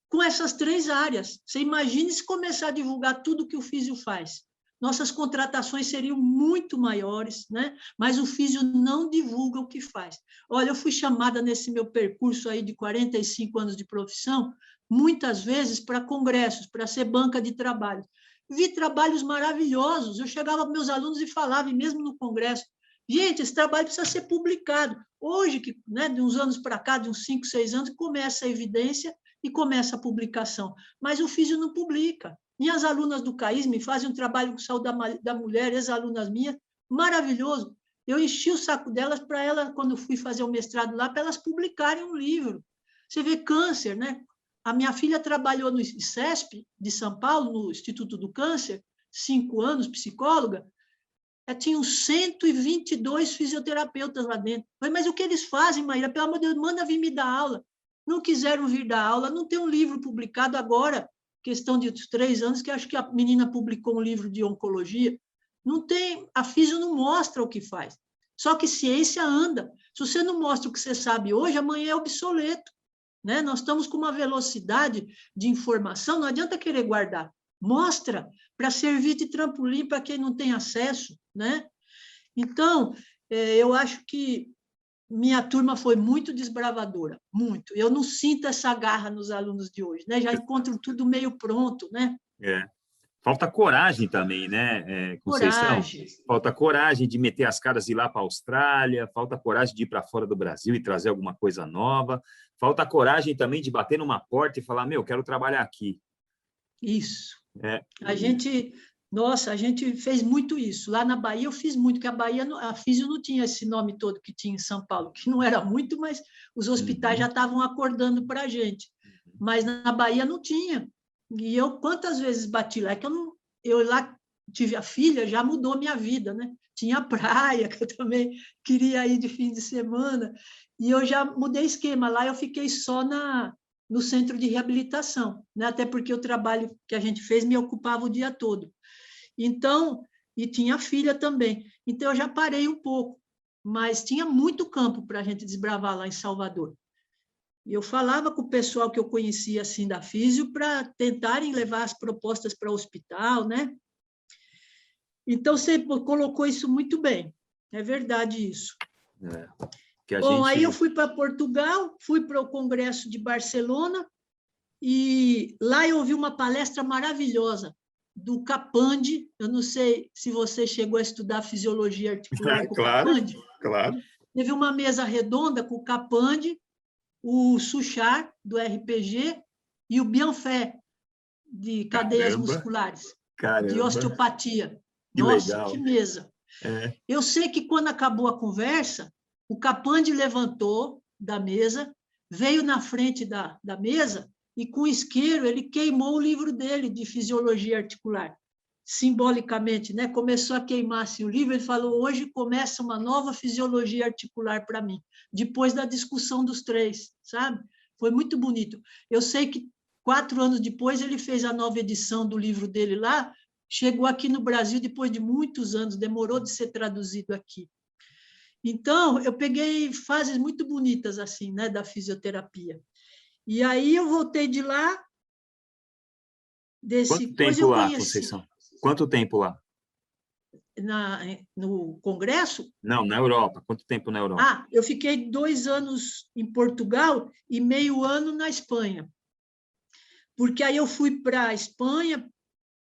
com essas 3 áreas. Você imagine se começar a divulgar tudo que o físio faz. Nossas contratações seriam muito maiores, né? Mas o físio não divulga o que faz. Olha, eu fui chamada nesse meu percurso aí de 45 anos de profissão, muitas vezes para congressos, para ser banca de trabalho. Vi trabalhos maravilhosos, eu chegava para meus alunos e falava, e mesmo no congresso, gente, esse trabalho precisa ser publicado. Hoje, que, né, de uns anos para cá, de uns 5, 6 anos, começa a evidência e começa a publicação. Mas o físio não publica. Minhas alunas do CAISM fazem um trabalho com saúde da mulher, ex-alunas minhas, maravilhoso. Eu enchi o saco delas para elas, quando fui fazer o mestrado lá, para elas publicarem um livro. Você vê câncer, né? A minha filha trabalhou no ICESP de São Paulo, no Instituto do Câncer, 5 anos, psicóloga. Tinham 122 fisioterapeutas lá dentro. Falei, mas o que eles fazem, Maíra? Pelo amor de Deus, manda vir me dar aula. Não quiseram vir dar aula, não tem um livro publicado agora, questão de 3 anos, que acho que a menina publicou um livro de oncologia. Não tem, a físio não mostra o que faz. Só que ciência anda. Se você não mostra o que você sabe hoje, amanhã é obsoleto. Né? Nós estamos com uma velocidade de informação, não adianta querer guardar. Mostra para servir de trampolim para quem não tem acesso. Né? Então, eu acho que minha turma foi muito desbravadora, muito. Eu não sinto essa garra nos alunos de hoje, né? Já encontram tudo meio pronto, né? Falta coragem também, né, Conceição? Coragem. Falta coragem de meter as caras e ir lá para a Austrália, falta coragem de ir para fora do Brasil e trazer alguma coisa nova, falta coragem também de bater numa porta e falar, meu, quero trabalhar aqui. Isso. A gente fez muito isso. Lá na Bahia eu fiz muito, porque a Bahia, a físio não tinha esse nome todo que tinha em São Paulo, que não era muito, mas os hospitais já estavam acordando para a gente. Mas na Bahia não tinha. E eu, quantas vezes bati lá, que eu lá tive a filha, já mudou minha vida, né? Tinha praia, que eu também queria ir de fim de semana, e eu já mudei esquema. Lá eu fiquei só no centro de reabilitação, né? Até porque o trabalho que a gente fez me ocupava o dia todo. Então, e tinha filha também. Então, eu já parei um pouco, mas tinha muito campo para a gente desbravar lá em Salvador. E eu falava com o pessoal que eu conhecia assim da físio para tentarem levar as propostas para o hospital, né? Então, você colocou isso muito bem. É verdade isso. Bom, aí eu fui para Portugal, fui para o Congresso de Barcelona, e lá eu ouvi uma palestra maravilhosa do Capandi. Eu não sei se você chegou a estudar fisiologia articular com o Capandi. Claro. Teve uma mesa redonda com o Capandi, o Suchard, do RPG, e o Bianfé, de cadeias musculares, de osteopatia. Nossa, legal. Que mesa! Eu sei que, quando acabou a conversa, o Capandi levantou da mesa, veio na frente da mesa e, com o isqueiro, ele queimou o livro dele de fisiologia articular. Simbolicamente, né? Começou a queimar assim, o livro. Ele falou, hoje começa uma nova fisiologia articular para mim, depois da discussão dos 3, sabe? Foi muito bonito. Eu sei que 4 anos depois ele fez a nova edição do livro dele lá, chegou aqui no Brasil depois de muitos anos, demorou de ser traduzido aqui. Então, eu peguei fases muito bonitas assim, né, da fisioterapia. E aí eu voltei de lá. Quanto tempo lá, Conceição? Quanto tempo lá? No Congresso? Não, na Europa. Quanto tempo na Europa? Eu fiquei 2 anos em Portugal e meio ano na Espanha. Porque aí eu fui para a Espanha,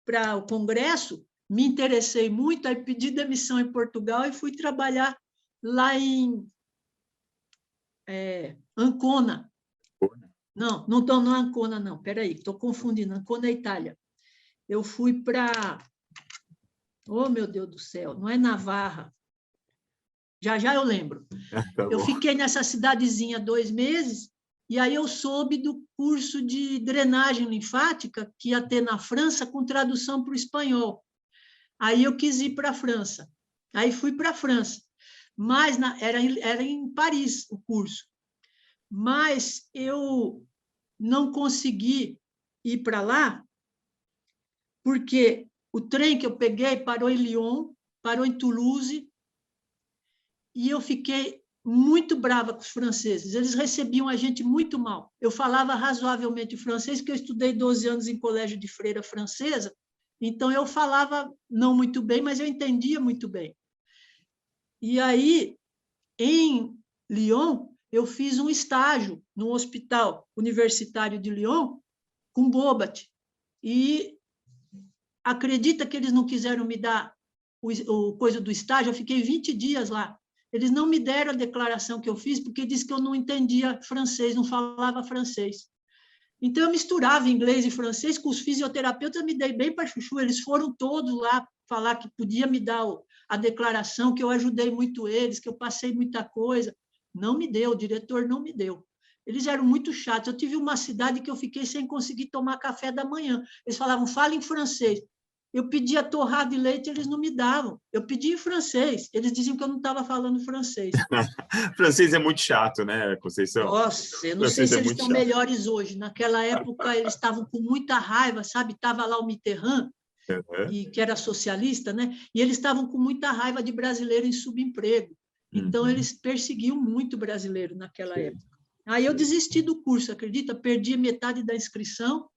para o Congresso, me interessei muito, aí pedi demissão em Portugal e fui trabalhar lá em Ancona. Não estou na Ancona, não. Espera aí, estou confundindo. Ancona é Itália. Eu fui para... Oh, meu Deus do céu, não é Navarra. Já eu lembro. Eu fiquei nessa cidadezinha 2 meses, e aí eu soube do curso de drenagem linfática que ia ter na França com tradução para o espanhol. Aí eu quis ir para a França. Aí fui para a França. Mas era em Paris o curso. Mas eu não consegui ir para lá, porque o trem que eu peguei parou em Lyon, parou em Toulouse, e eu fiquei muito brava com os franceses. Eles recebiam a gente muito mal. Eu falava razoavelmente francês, porque eu estudei 12 anos em colégio de freira francesa, então eu falava não muito bem, mas eu entendia muito bem. E aí, em Lyon, eu fiz um estágio no hospital universitário de Lyon com Bobat. E acredita que eles não quiseram me dar o coisa do estágio? Eu fiquei 20 dias lá. Eles não me deram a declaração que eu fiz, porque disse que eu não entendia francês, não falava francês. Então, eu misturava inglês e francês com os fisioterapeutas, me dei bem para chuchu. Eles foram todos lá falar que podia me dar a declaração, que eu ajudei muito eles, que eu passei muita coisa. Não me deu, o diretor não me deu. Eles eram muito chatos. Eu tive uma cidade que eu fiquei sem conseguir tomar café da manhã. Eles falavam, fala em francês. Eu pedia torrada de leite, eles não me davam. Eu pedia em francês. Eles diziam que eu não estava falando francês. Francês é muito chato, né, Conceição? Nossa, eu não sei Francês se é eles muito estão chato. melhores hoje. Naquela época, eles estavam com muita raiva, sabe? Estava lá o Mitterrand, Uhum. que era socialista, né? E eles estavam com muita raiva de brasileiro em subemprego. Então, Uhum. eles perseguiam muito brasileiro naquela Sei, época. Aí eu sei. desisti do curso, acredita? Perdi metade da inscrição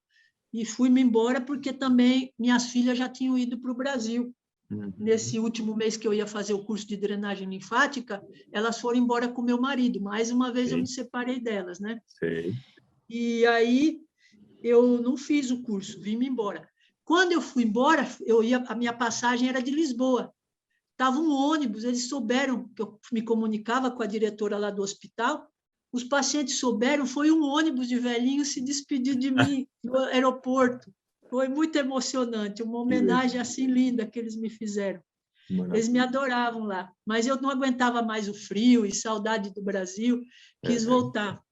e fui-me embora, porque também minhas filhas já tinham ido para o Brasil. Uhum. Nesse último mês que eu ia fazer o curso de drenagem linfática, elas foram embora com meu marido. Mais uma vez eu Sei, me separei delas, né? sei. E aí eu não fiz o curso, vim-me embora. Quando eu fui embora, a minha passagem era de Lisboa. Estava um ônibus, eles souberam que eu me comunicava com a diretora lá do hospital, os pacientes souberam, foi um ônibus de velhinho se despedir de mim no aeroporto. Foi muito emocionante, uma Que homenagem legal. assim linda que eles me fizeram. Eles me Maravilha. adoravam lá, mas eu não aguentava mais o frio e saudade do Brasil, quis Uhum. voltar.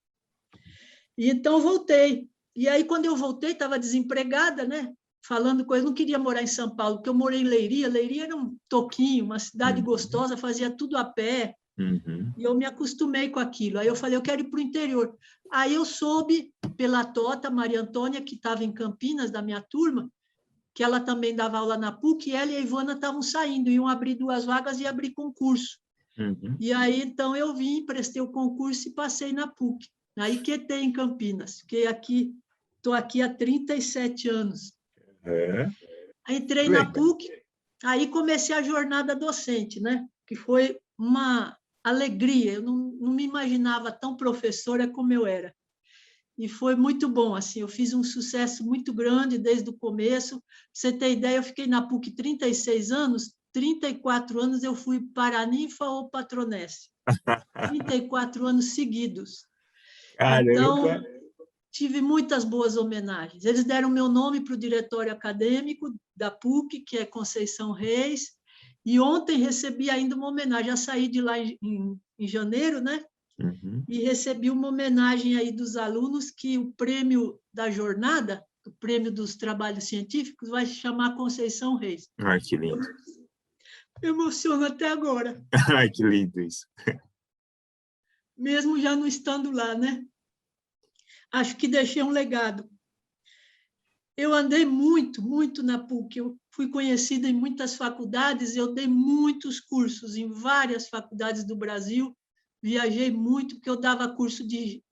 E então voltei. E aí, quando eu voltei, estava desempregada, né? Falando com ele, não queria morar em São Paulo, porque eu morei em Leiria. Leiria era um toquinho, uma cidade Uhum. gostosa, fazia tudo a pé. Uhum. E eu me acostumei com aquilo. Aí eu falei, eu quero ir para o interior. Aí eu soube pela Tota, Maria Antônia, que estava em Campinas, da minha turma, que ela também dava aula na PUC, e ela e a Ivana estavam saindo, iam abrir 2 vagas e abrir concurso. Uhum. E aí, então, eu vim, prestei o concurso e passei na PUC. Aí que tem em Campinas. Fiquei aqui, estou aqui há 37 anos. É. Aí entrei na Legal. PUC, aí comecei a jornada docente, né? Que foi uma alegria. Eu não me imaginava tão professora como eu era. E foi muito bom, assim, eu fiz um sucesso muito grande desde o começo. Pra você ter ideia, eu fiquei na PUC 36 anos, 34 anos eu fui paraninfa ou patronesse. 34 anos seguidos. Caramba. Então, tive muitas boas homenagens. Eles deram meu nome para o diretório acadêmico da PUC, que é Conceição Reis, e ontem recebi ainda uma homenagem. Já saí de lá em janeiro, né? Uhum. E recebi uma homenagem aí dos alunos que o prêmio da jornada, o prêmio dos trabalhos científicos, vai se chamar Conceição Reis. Ai, que Eu lindo. me emociono até agora, Ai, que lindo isso. mesmo já não estando lá, né? Acho que deixei um legado. Eu andei muito, muito na PUC. Eu fui conhecida em muitas faculdades, eu dei muitos cursos em várias faculdades do Brasil. Viajei muito, porque eu dava curso de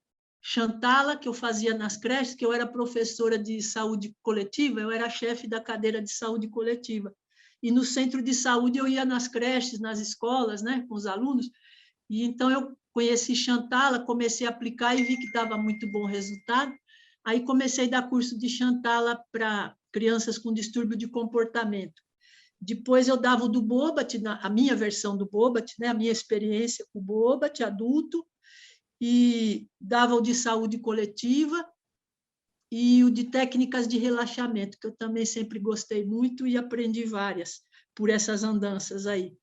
Chantala, que eu fazia nas creches, que eu era professora de saúde coletiva, eu era chefe da cadeira de saúde coletiva. E no centro de saúde eu ia nas creches, nas escolas, né, com os alunos. E então eu conheci Chantala, comecei a aplicar e vi que dava muito bom resultado. Aí comecei a dar curso de Chantala para crianças com distúrbio de comportamento. Depois eu dava o do Bobat, a minha versão do Bobat, né, a minha experiência com o Bobat, adulto, e dava o de saúde coletiva e o de técnicas de relaxamento, que eu também sempre gostei muito e aprendi várias por essas andanças aí.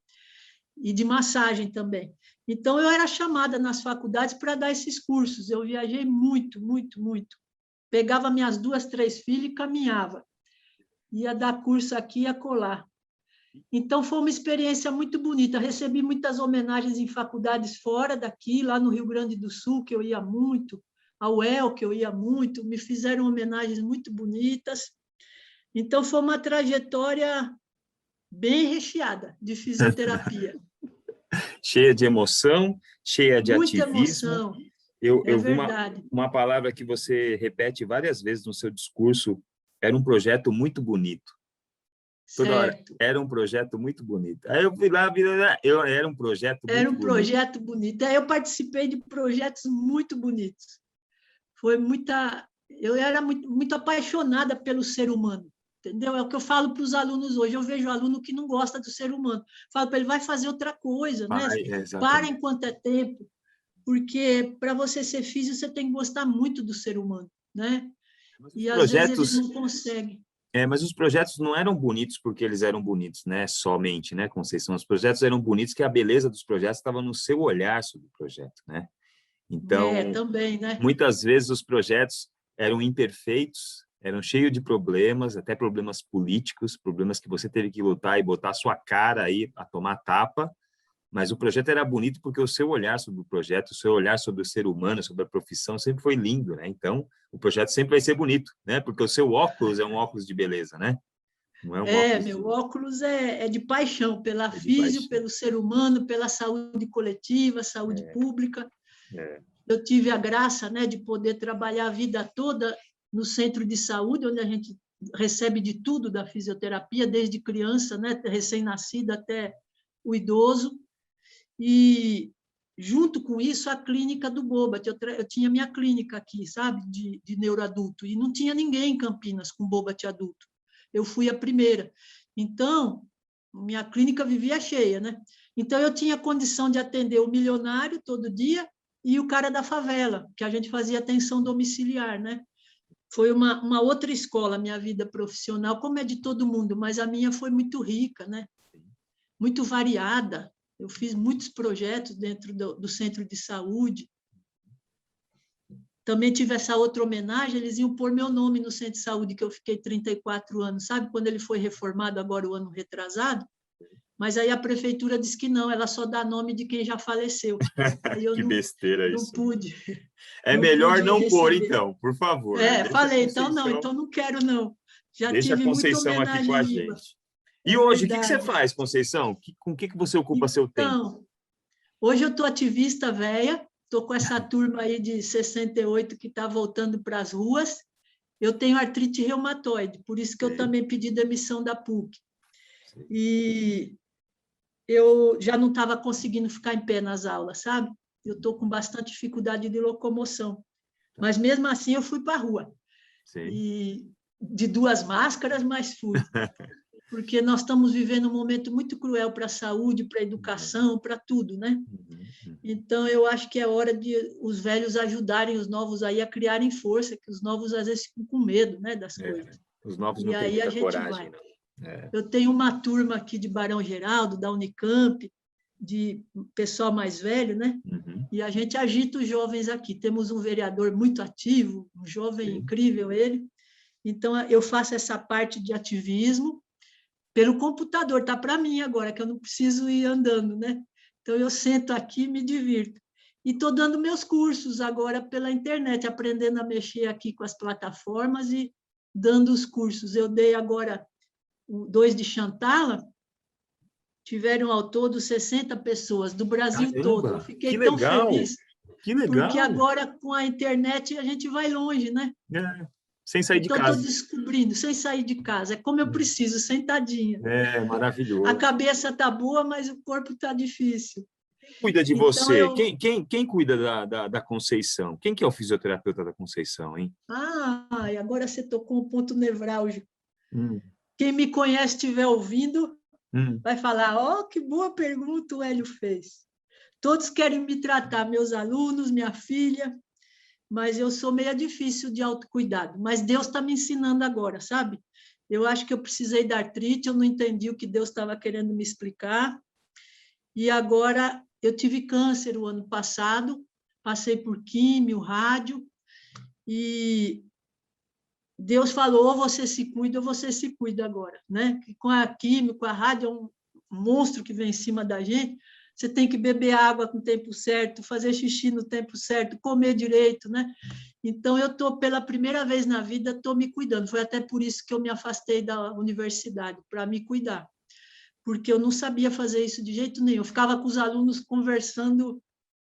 E de massagem também. Então, eu era chamada nas faculdades para dar esses cursos. Eu viajei muito, muito, muito. Pegava minhas 2, 3 filhas e caminhava. Ia dar curso aqui e acolá. Então, foi uma experiência muito bonita. Recebi muitas homenagens em faculdades fora daqui, lá no Rio Grande do Sul, que eu ia muito, a UEL, que eu ia muito, me fizeram homenagens muito bonitas. Então, foi uma trajetória bem recheada de fisioterapia. Cheia de emoção, cheia de Muita ativismo. emoção, Eu vi verdade. uma palavra que você repete várias vezes no seu discurso, era um projeto muito bonito. Toda hora, Certo. era um projeto muito bonito. Aí eu fui lá, era um projeto muito Era um bonito. projeto bonito. Eu participei de projetos muito bonitos. Eu era muito apaixonada pelo ser humano, entendeu? É o que eu falo para os alunos hoje. Eu vejo aluno que não gosta do ser humano. Falo para ele, vai fazer outra coisa, né? Para enquanto é tempo, porque para você ser físico, você tem que gostar muito do ser humano, né? E às vezes eles não conseguem. Mas os projetos não eram bonitos porque eles eram bonitos, né? Somente, né, Conceição? Os projetos eram bonitos que a beleza dos projetos estava no seu olhar sobre o projeto, né? Então, também, né? muitas vezes os projetos eram imperfeitos, eram cheios de problemas, até problemas políticos, problemas que você teve que lutar e botar sua cara aí a tomar tapa, mas o projeto era bonito porque o seu olhar sobre o projeto, o seu olhar sobre o ser humano, sobre a profissão sempre foi lindo, né? Então, o projeto sempre vai ser bonito, né? Porque o seu óculos é um óculos de beleza, né? Não é um óculos Meu óculos é de paixão pela de paixão. pelo ser humano, pela saúde coletiva, saúde pública. Eu tive a graça, né, de poder trabalhar a vida toda no centro de saúde, onde a gente recebe de tudo da fisioterapia, desde criança, né, recém-nascido até o idoso. E, junto com isso, a clínica do Bobat. Eu tinha minha clínica aqui, sabe, de neuroadulto, e não tinha ninguém em Campinas com Bobat adulto. Eu fui a primeira. Então, minha clínica vivia cheia, né? Então, eu tinha condição de atender o milionário todo dia e o cara da favela, que a gente fazia atenção domiciliar, né? Foi uma outra escola, a minha vida profissional, como é de todo mundo, mas a minha foi muito rica, né? Muito variada. Eu fiz muitos projetos dentro do centro de saúde. Também tive essa outra homenagem, eles iam pôr meu nome no centro de saúde, que eu fiquei 34 anos, sabe? Quando ele foi reformado, agora o ano retrasado. Mas aí a prefeitura disse que não, ela só dá nome de quem já faleceu. Aí eu Que besteira não isso. pude. É melhor pude não pôr, receber. então, por favor. Né? Falei, então não quero não. Já Deixa a tive muita Conceição aqui com a homenagem viva. gente. E hoje, o que você verdade. faz, Conceição? Com o que você ocupa seu tempo? Então, hoje eu estou ativista velha, estou com essa turma aí de 68 que está voltando para as ruas. Eu tenho artrite reumatoide, por isso que eu também pedi demissão da PUC. E eu já não estava conseguindo ficar em pé nas aulas, sabe? Eu estou com bastante dificuldade de locomoção. Mas, mesmo assim, eu fui para a rua. E de 2 máscaras, mas fui. Porque nós estamos vivendo um momento muito cruel para a saúde, para a educação, para tudo, né? Então, eu acho que é hora de os velhos ajudarem os novos aí a criarem força, que os novos às vezes ficam com medo, né, das coisas. Os novos e não têm aí a muita gente coragem, vai. não. Eu tenho uma turma aqui de Barão Geraldo, da Unicamp, de pessoal mais velho, né? E a gente agita os jovens aqui. Temos um vereador muito ativo, um jovem incrível ele. Então, eu faço essa parte de ativismo pelo computador, tá para mim agora, que eu não preciso ir andando, né? Então, eu sento aqui e me divirto. E estou dando meus cursos agora pela internet, aprendendo a mexer aqui com as plataformas e dando os cursos. Eu dei agora 2 de Chantala, tiveram ao todo 60 pessoas do Brasil todo. Eu fiquei tão feliz. Que legal! Porque agora, com a internet, a gente vai longe, né? Sem sair de casa. Então, estou descobrindo, sem sair de casa. É como eu preciso, sentadinha. Maravilhoso. A cabeça está boa, mas o corpo está difícil. Quem cuida de você? Quem cuida da Conceição? Quem que é o fisioterapeuta da Conceição, hein? E agora você tocou um ponto nevrálgico. Quem me conhece estiver ouvindo, vai falar, que boa pergunta o Hélio fez. Todos querem me tratar, meus alunos, minha filha, mas eu sou meio difícil de autocuidado. Mas Deus está me ensinando agora, sabe? Eu acho que eu precisei da artrite, eu não entendi o que Deus estava querendo me explicar. E agora eu tive câncer o ano passado, passei por químio, rádio, e Deus falou, ou você se cuida, ou você se cuida agora, né? Com a química, com a rádio, é um monstro que vem em cima da gente, você tem que beber água no tempo certo, fazer xixi no tempo certo, comer direito, né? Então, eu estou, pela primeira vez na vida, estou me cuidando. Foi até por isso que eu me afastei da universidade, para me cuidar, porque eu não sabia fazer isso de jeito nenhum. Eu ficava com os alunos conversando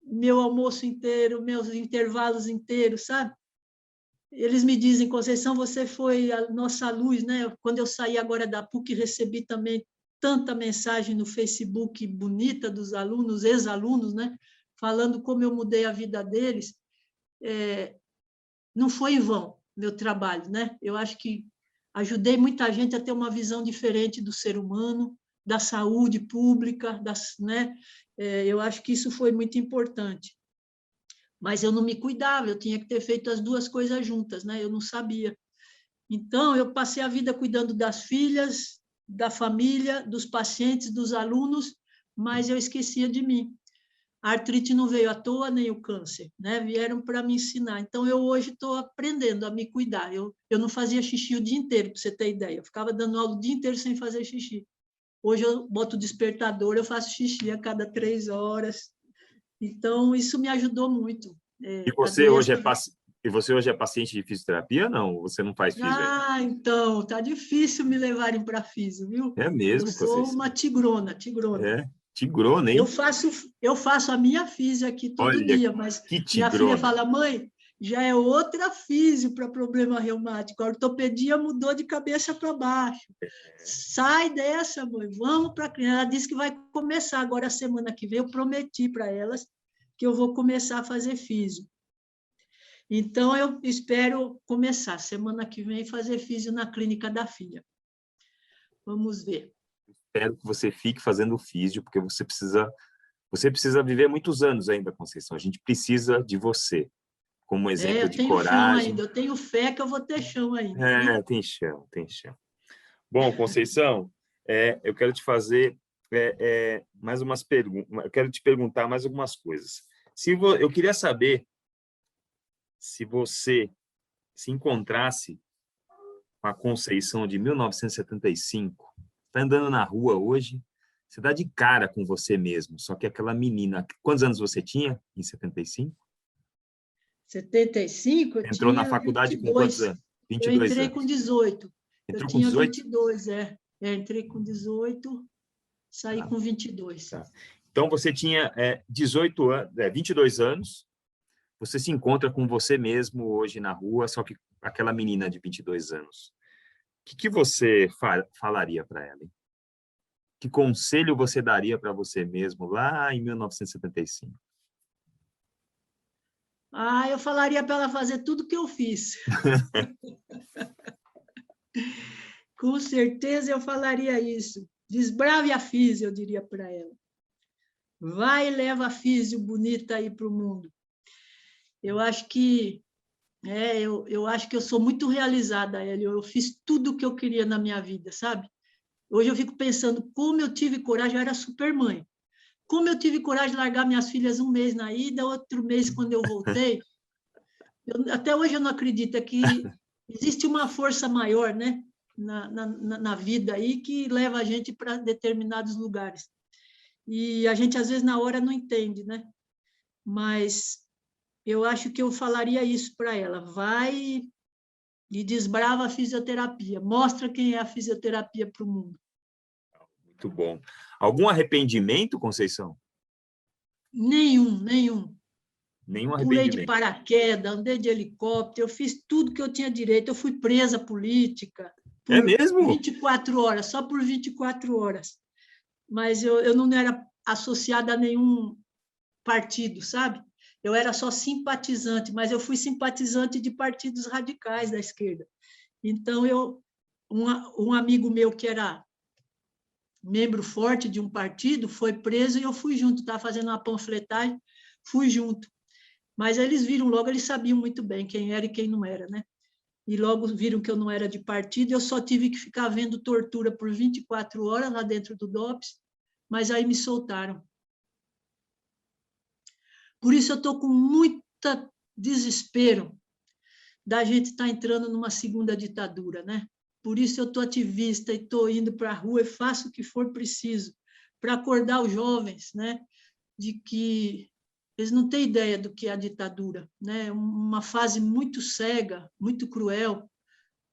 meu almoço inteiro, meus intervalos inteiros, sabe? Eles me dizem, Conceição, você foi a nossa luz, né? Quando eu saí agora da PUC, recebi também tanta mensagem no Facebook bonita dos alunos, ex-alunos, né? Falando como eu mudei a vida deles. Não foi em vão meu trabalho, né? Eu acho que ajudei muita gente a ter uma visão diferente do ser humano, da saúde pública, né? Eu acho que isso foi muito importante. Mas eu não me cuidava, eu tinha que ter feito as duas coisas juntas, né? Eu não sabia. Então, eu passei a vida cuidando das filhas, da família, dos pacientes, dos alunos, mas eu esquecia de mim. A artrite não veio à toa, nem o câncer, né? Vieram para me ensinar. Então, eu hoje estou aprendendo a me cuidar. Eu não fazia xixi o dia inteiro, para você ter ideia. Eu ficava dando aula o dia inteiro sem fazer xixi. Hoje eu boto o despertador, eu faço xixi a cada 3 horas. Então, isso me ajudou muito. E A você hoje doença... é paciente de fisioterapia? Não, você não faz fisio ainda. Então, tá difícil me levarem para fisio, viu? É Eu mesmo, sou Conceição? uma tigrona, tigrona. É, tigrona, Eu hein? faço, eu faço a minha físio aqui todo Olha, dia, mas que minha filha tigrona. fala, mãe, já é outra físio para problema reumático. A ortopedia mudou de cabeça para baixo. Sai dessa, mãe, vamos para a clínica. Ela disse que vai começar agora a semana que vem. Eu prometi para elas que eu vou começar a fazer físio. Então, eu espero começar semana que vem fazer físio na clínica da filha. Vamos ver. Espero que você fique fazendo físio, porque você precisa viver muitos anos ainda, Conceição. A gente precisa de você como exemplo Eu de tenho chão coragem. ainda, eu tenho fé que eu vou ter chão ainda, É, viu? tem chão, tem chão. Bom, Conceição, eu quero te fazer mais umas perguntas. Eu quero te perguntar mais algumas coisas. Eu queria saber se você se encontrasse com a Conceição de 1975, está andando na rua hoje, você dá de cara com você mesmo, só que aquela menina... Quantos anos você tinha em 75? 75, eu Entrou na tinha faculdade com quantos 22. anos? Eu 22 entrei com anos. 18. Eu Entrou com tinha 18? 22, entrei com 18, saí Ah, com 22. tá. Então, você tinha 18 anos, 22 anos, você se encontra com você mesmo hoje na rua, só que aquela menina de 22 anos. O que você falaria para ela? Hein? Que conselho você daria para você mesmo lá em 1975? Eu falaria para ela fazer tudo que eu fiz. Com certeza eu falaria isso. Desbrave a físio, eu diria para ela. Vai e leva a físio bonita aí para o mundo. Eu acho que eu acho que eu sou muito realizada, Hélio. Eu fiz tudo o que eu queria na minha vida, sabe? Hoje eu fico pensando como eu tive coragem, eu era super mãe. Como eu tive coragem de largar minhas filhas um mês na ida, outro mês quando eu voltei. Até hoje eu não acredito, é que existe uma força maior, né? Na vida aí que leva a gente para determinados lugares. E a gente, às vezes, na hora não entende, né? Mas eu acho que eu falaria isso para ela. Vai e desbrava a fisioterapia. Mostra quem é a fisioterapia para o mundo. Muito bom. Algum arrependimento, Conceição? Nenhum, nenhum. Nenhum Pulei de arrependimento. paraquedas, andei de helicóptero, eu fiz tudo que eu tinha direito. Eu fui presa política É por mesmo? 24 horas, só por 24 horas. Mas eu não era associada a nenhum partido, sabe? Eu era só simpatizante, mas eu fui simpatizante de partidos radicais da esquerda. Então, um amigo meu que era membro forte de um partido foi preso e eu fui junto, estava fazendo uma panfletagem, fui junto. Mas eles viram logo, eles sabiam muito bem quem era e quem não era, né? E logo viram que eu não era de partido, eu só tive que ficar vendo tortura por 24 horas lá dentro do DOPS, mas aí me soltaram. Por isso eu estou com muito desespero da gente estar entrando numa segunda ditadura, né? Por isso eu estou ativista e estou indo para a rua e faço o que for preciso para acordar os jovens, né? De que eles não têm ideia do que é a ditadura, né? Uma fase muito cega, muito cruel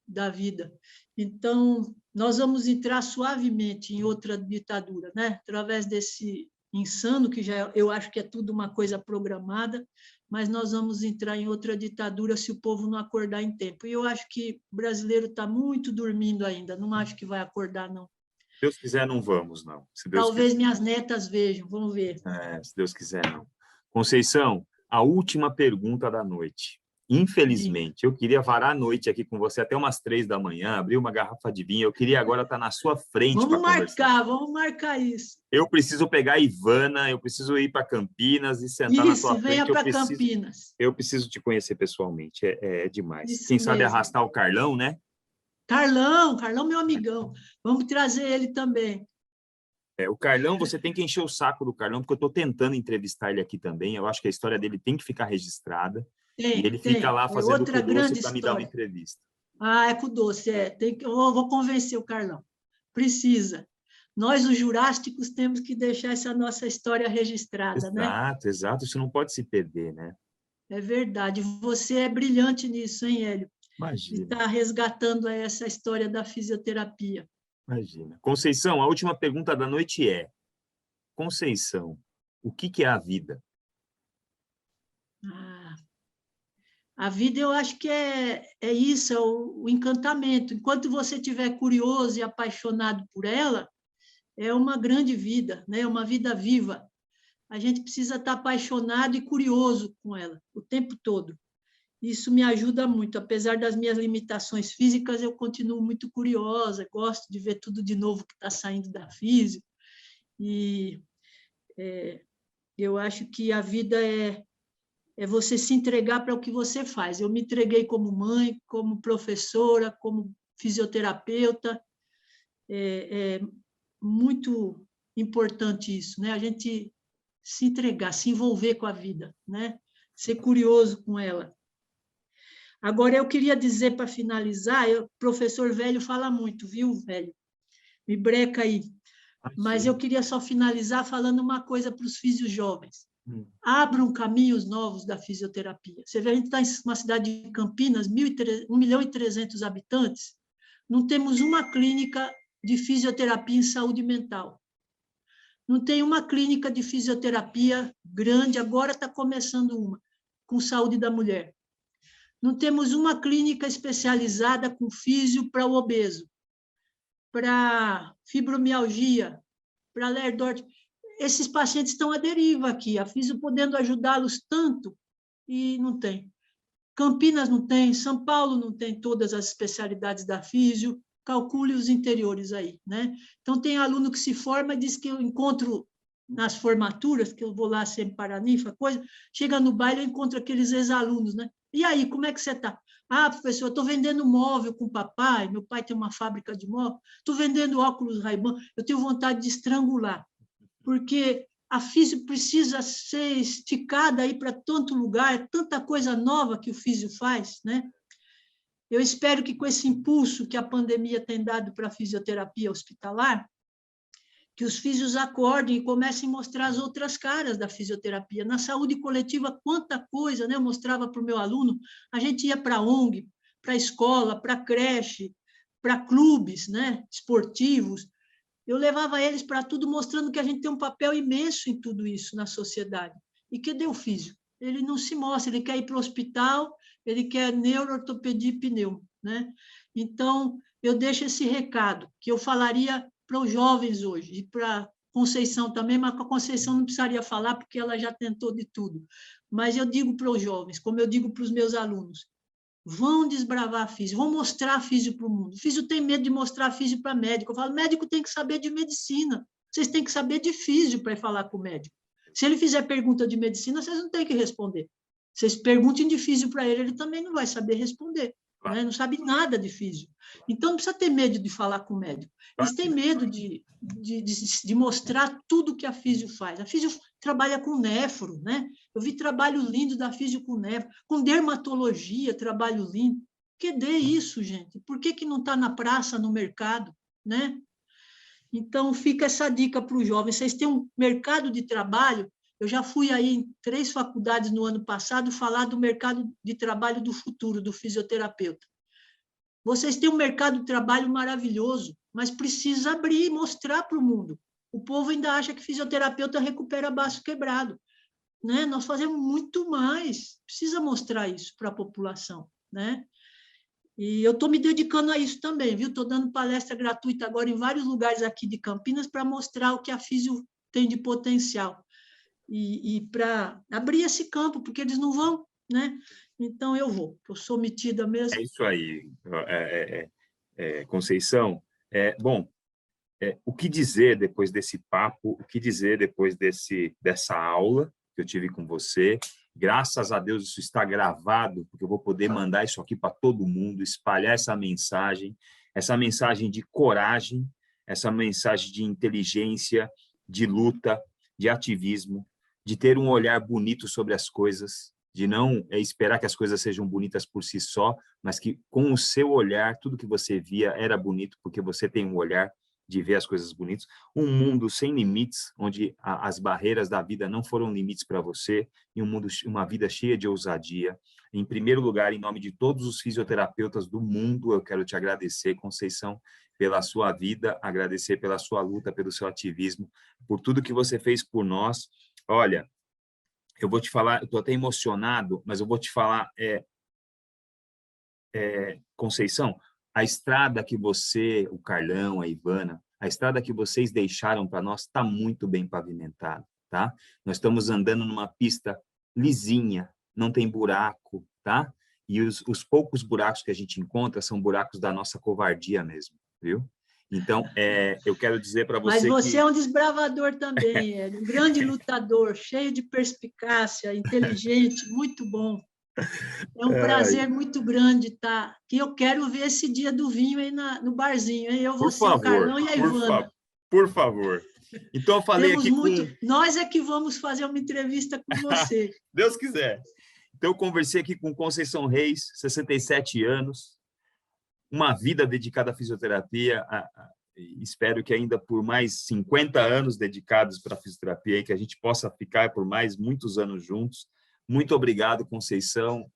da vida. Então, nós vamos entrar suavemente em outra ditadura, né? Através desse insano, que já eu acho que é tudo uma coisa programada, mas nós vamos entrar em outra ditadura se o povo não acordar em tempo. E eu acho que o brasileiro está muito dormindo ainda, não acho que vai acordar, não. Se Deus quiser, não vamos, não. Se Deus Talvez quiser. minhas netas vejam, vamos ver. Se Deus quiser, não. Conceição, a última pergunta da noite. Infelizmente, eu queria varar a noite aqui com você até umas 3 da manhã, abrir uma garrafa de vinho. Eu queria agora estar na sua frente para conversar. Vamos marcar isso. Eu preciso pegar a Ivana, eu preciso ir para Campinas e sentar na tua Isso, venha frente. para Campinas. Eu preciso te conhecer pessoalmente, é demais. Isso Quem sabe mesmo. arrastar o Carlão, né? Carlão, meu amigão. Vamos trazer ele também. O Carlão, você tem que encher o saco do Carlão, porque eu estou tentando entrevistar ele aqui também. Eu acho que a história dele tem que ficar registrada. E ele fica lá fazendo o doce para me dar uma entrevista. É com o doce, eu vou convencer o Carlão. Precisa. Nós, os jurásticos, temos que deixar essa nossa história registrada, né? Exato. Isso não pode se perder, né? É verdade. Você é brilhante nisso, hein, Hélio? Imagina. Está resgatando essa história da fisioterapia. Imagina. Conceição, a última pergunta da noite é: Conceição, o que é a vida? A vida, eu acho que é isso, é o encantamento. Enquanto você estiver curioso e apaixonado por ela, é uma grande vida, né? É uma vida viva. A gente precisa estar apaixonado e curioso com ela o tempo todo. Isso me ajuda muito. Apesar das minhas limitações físicas, eu continuo muito curiosa, gosto de ver tudo de novo que está saindo da física. E eu acho que a vida é você se entregar para o que você faz. Eu me entreguei como mãe, como professora, como fisioterapeuta. É muito importante isso, né? A gente se entregar, se envolver com a vida, né? Ser curioso com ela. Agora, eu queria dizer, para finalizar, o professor Velho fala muito, viu, Velho? Me breca aí. Mas eu queria só finalizar falando uma coisa para os físios jovens. Abram caminhos novos da fisioterapia. Você vê, a gente está em uma cidade de Campinas, 1.300.000 habitantes, não temos uma clínica de fisioterapia em saúde mental. Não tem uma clínica de fisioterapia grande, agora está começando uma, com saúde da mulher. Não temos uma clínica especializada com físio para o obeso, para fibromialgia, para lerdose. Esses pacientes estão à deriva aqui, a físio podendo ajudá-los tanto, e não tem. Campinas não tem, São Paulo não tem todas as especialidades da físio, calcule os interiores aí, né? Então, tem aluno que se forma e diz que eu encontro nas formaturas, que eu vou lá sempre para a NIFA, coisa, chega no baile, eu encontro aqueles ex-alunos, né? E aí, como é que você está? Ah, professor, eu estou vendendo móvel com o papai, meu pai tem uma fábrica de móvel, estou vendendo óculos Ray-Ban, eu tenho vontade de estrangular, porque a físio precisa ser esticada aí para tanto lugar, tanta coisa nova que o físio faz, né? Eu espero que com esse impulso que a pandemia tem dado para a fisioterapia hospitalar, que os físios acordem e comecem a mostrar as outras caras da fisioterapia. Na saúde coletiva, quanta coisa, né? Eu mostrava para o meu aluno, a gente ia para a ONG, para a escola, para a creche, para clubes, né? Esportivos. Eu levava eles para tudo, mostrando que a gente tem um papel imenso em tudo isso na sociedade. E cadê o físio? Ele não se mostra, ele quer ir para o hospital, ele quer neuroortopedia e pneu, né? Então, eu deixo esse recado, que eu falaria para os jovens hoje, e para a Conceição também, mas a Conceição não precisaria falar, porque ela já tentou de tudo. Mas eu digo para os jovens, como eu digo para os meus alunos, vão desbravar a físio, vão mostrar a físio para o mundo. O físio tem medo de mostrar a físio para médico. Eu falo, médico tem que saber de medicina, vocês têm que saber de físio para ir falar com o médico. Se ele fizer pergunta de medicina, vocês não têm que responder. Vocês perguntem de físio para ele, ele também não vai saber responder. né? Não sabe nada de físio. Então, não precisa ter medo de falar com o médico. Eles têm medo de mostrar tudo que a físio faz. A físio trabalha com nefro, né? Eu vi trabalho lindo da físio com nefro, com dermatologia, trabalho lindo. Que dê isso, gente? Por que não está na praça, no mercado, né? Então, fica essa dica para os jovens. Vocês têm um mercado de trabalho. Eu já fui aí em 3 faculdades no ano passado falar do mercado de trabalho do futuro, do fisioterapeuta. Vocês têm um mercado de trabalho maravilhoso, mas precisa abrir e mostrar para o mundo. O povo ainda acha que fisioterapeuta recupera baço quebrado, né? Nós fazemos muito mais. Precisa mostrar isso para a população, né? E eu estou me dedicando a isso também, viu? Estou dando palestra gratuita agora em vários lugares aqui de Campinas para mostrar o que a físio tem de potencial. E para abrir esse campo, porque eles não vão, né? Então, eu sou metida mesmo. É isso aí, Conceição. Bom, o que dizer depois desse papo, o que dizer depois dessa aula que eu tive com você? Graças a Deus isso está gravado, porque eu vou poder mandar isso aqui para todo mundo, espalhar essa mensagem de coragem, essa mensagem de inteligência, de luta, de ativismo, de ter um olhar bonito sobre as coisas, de não esperar que as coisas sejam bonitas por si só, mas que com o seu olhar, tudo que você via era bonito, porque você tem um olhar de ver as coisas bonitas, um mundo sem limites, onde as barreiras da vida não foram limites para você, e uma vida cheia de ousadia. Em primeiro lugar, em nome de todos os fisioterapeutas do mundo, eu quero te agradecer, Conceição, pela sua vida, agradecer pela sua luta, pelo seu ativismo, por tudo que você fez por nós. Olha, eu vou te falar, eu estou até emocionado, mas eu vou te falar, Conceição, a estrada que você, o Carlão, a Ivana, a estrada que vocês deixaram para nós está muito bem pavimentada, tá? Nós estamos andando numa pista lisinha, não tem buraco, tá? E os poucos buracos que a gente encontra são buracos da nossa covardia mesmo, viu? Então, eu quero dizer para você Mas você que... é um desbravador também, um grande lutador, cheio de perspicácia, inteligente, muito bom. É um prazer muito grande estar aqui. Eu quero ver esse dia do vinho aí no barzinho. Hein? Eu, você, o Carlão e a Ivana. Por favor. Então, eu falei Temos aqui muito... Nós é que vamos fazer uma entrevista com você. Deus quiser. Então, eu conversei aqui com Conceição Reis, 67 anos, uma vida dedicada à fisioterapia, espero que ainda por mais 50 anos dedicados para a fisioterapia, e que a gente possa ficar por mais muitos anos juntos. Muito obrigado, Conceição,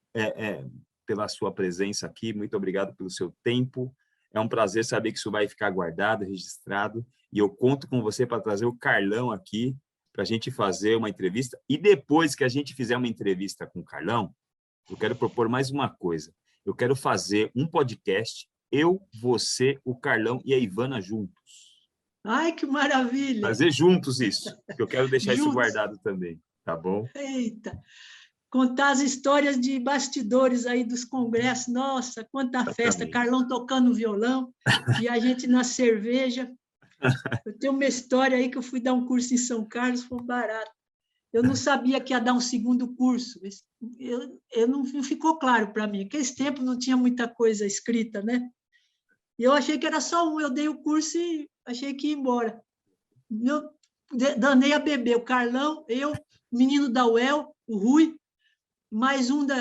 pela sua presença aqui, muito obrigado pelo seu tempo. É um prazer saber que isso vai ficar guardado, registrado, e eu conto com você para trazer o Carlão aqui, para a gente fazer uma entrevista. E depois que a gente fizer uma entrevista com o Carlão, eu quero propor mais uma coisa. Eu quero fazer um podcast, eu, você, o Carlão e a Ivana juntos. Ai, que maravilha! Fazer juntos isso, que eu quero deixar juntos. Isso guardado também, tá bom? Eita! Contar as histórias de bastidores aí dos congressos. Nossa, quanta festa! Carlão tocando violão e a gente na cerveja. Eu tenho uma história aí que eu fui dar um curso em São Carlos, foi barato. Eu não sabia que ia dar um segundo curso. Não ficou claro para mim. Naquele tempo não tinha muita coisa escrita, né? Eu achei que era só um. Eu dei o curso e achei que ia embora. Eu danei a beber. O Carlão, eu, o menino da UEL, o Rui, mais um de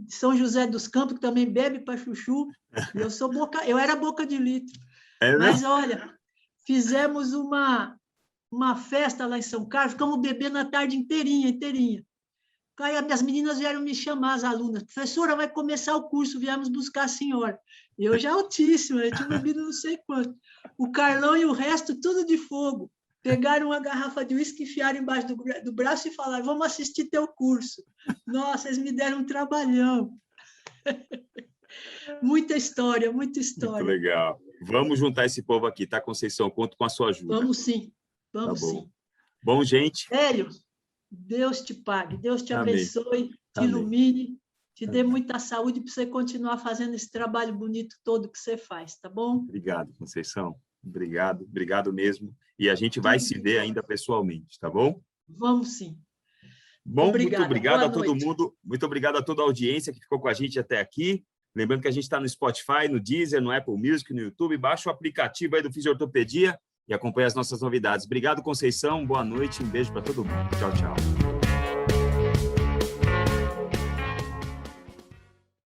São José dos Campos, que também bebe para chuchu. Eu era boca de litro. Mas, olha, fizemos uma festa lá em São Carlos, ficamos bebendo a tarde inteirinha. Aí as meninas vieram me chamar, as alunas. Professora, vai começar o curso, viemos buscar a senhora. Eu já altíssima, eu tinha bebido não sei quanto. O Carlão e o resto, tudo de fogo. Pegaram uma garrafa de uísque, enfiaram embaixo do braço e falaram, vamos assistir teu curso. Nossa, eles me deram um trabalhão. Muita história, muita história. Muito legal. Vamos juntar esse povo aqui, tá, Conceição? Conto com a sua ajuda. Vamos sim, vamos tá bom. sim. Bom, gente... Hélio, Deus te pague, Deus te Amém. abençoe, te ilumine, te dê muita saúde para você continuar fazendo esse trabalho bonito todo que você faz, tá bom? Obrigado, Conceição. Obrigado mesmo. E a gente vai se ver ainda pessoalmente, tá bom? Vamos sim. Bom, Obrigada. Muito obrigado Boa a todo noite. mundo. Muito obrigado a toda a audiência que ficou com a gente até aqui. Lembrando que a gente está no Spotify, no Deezer, no Apple Music, no YouTube. Baixa o aplicativo aí do Fisiortopedia e acompanha as nossas novidades. Obrigado, Conceição. Boa noite. Um beijo para todo mundo. Tchau, tchau.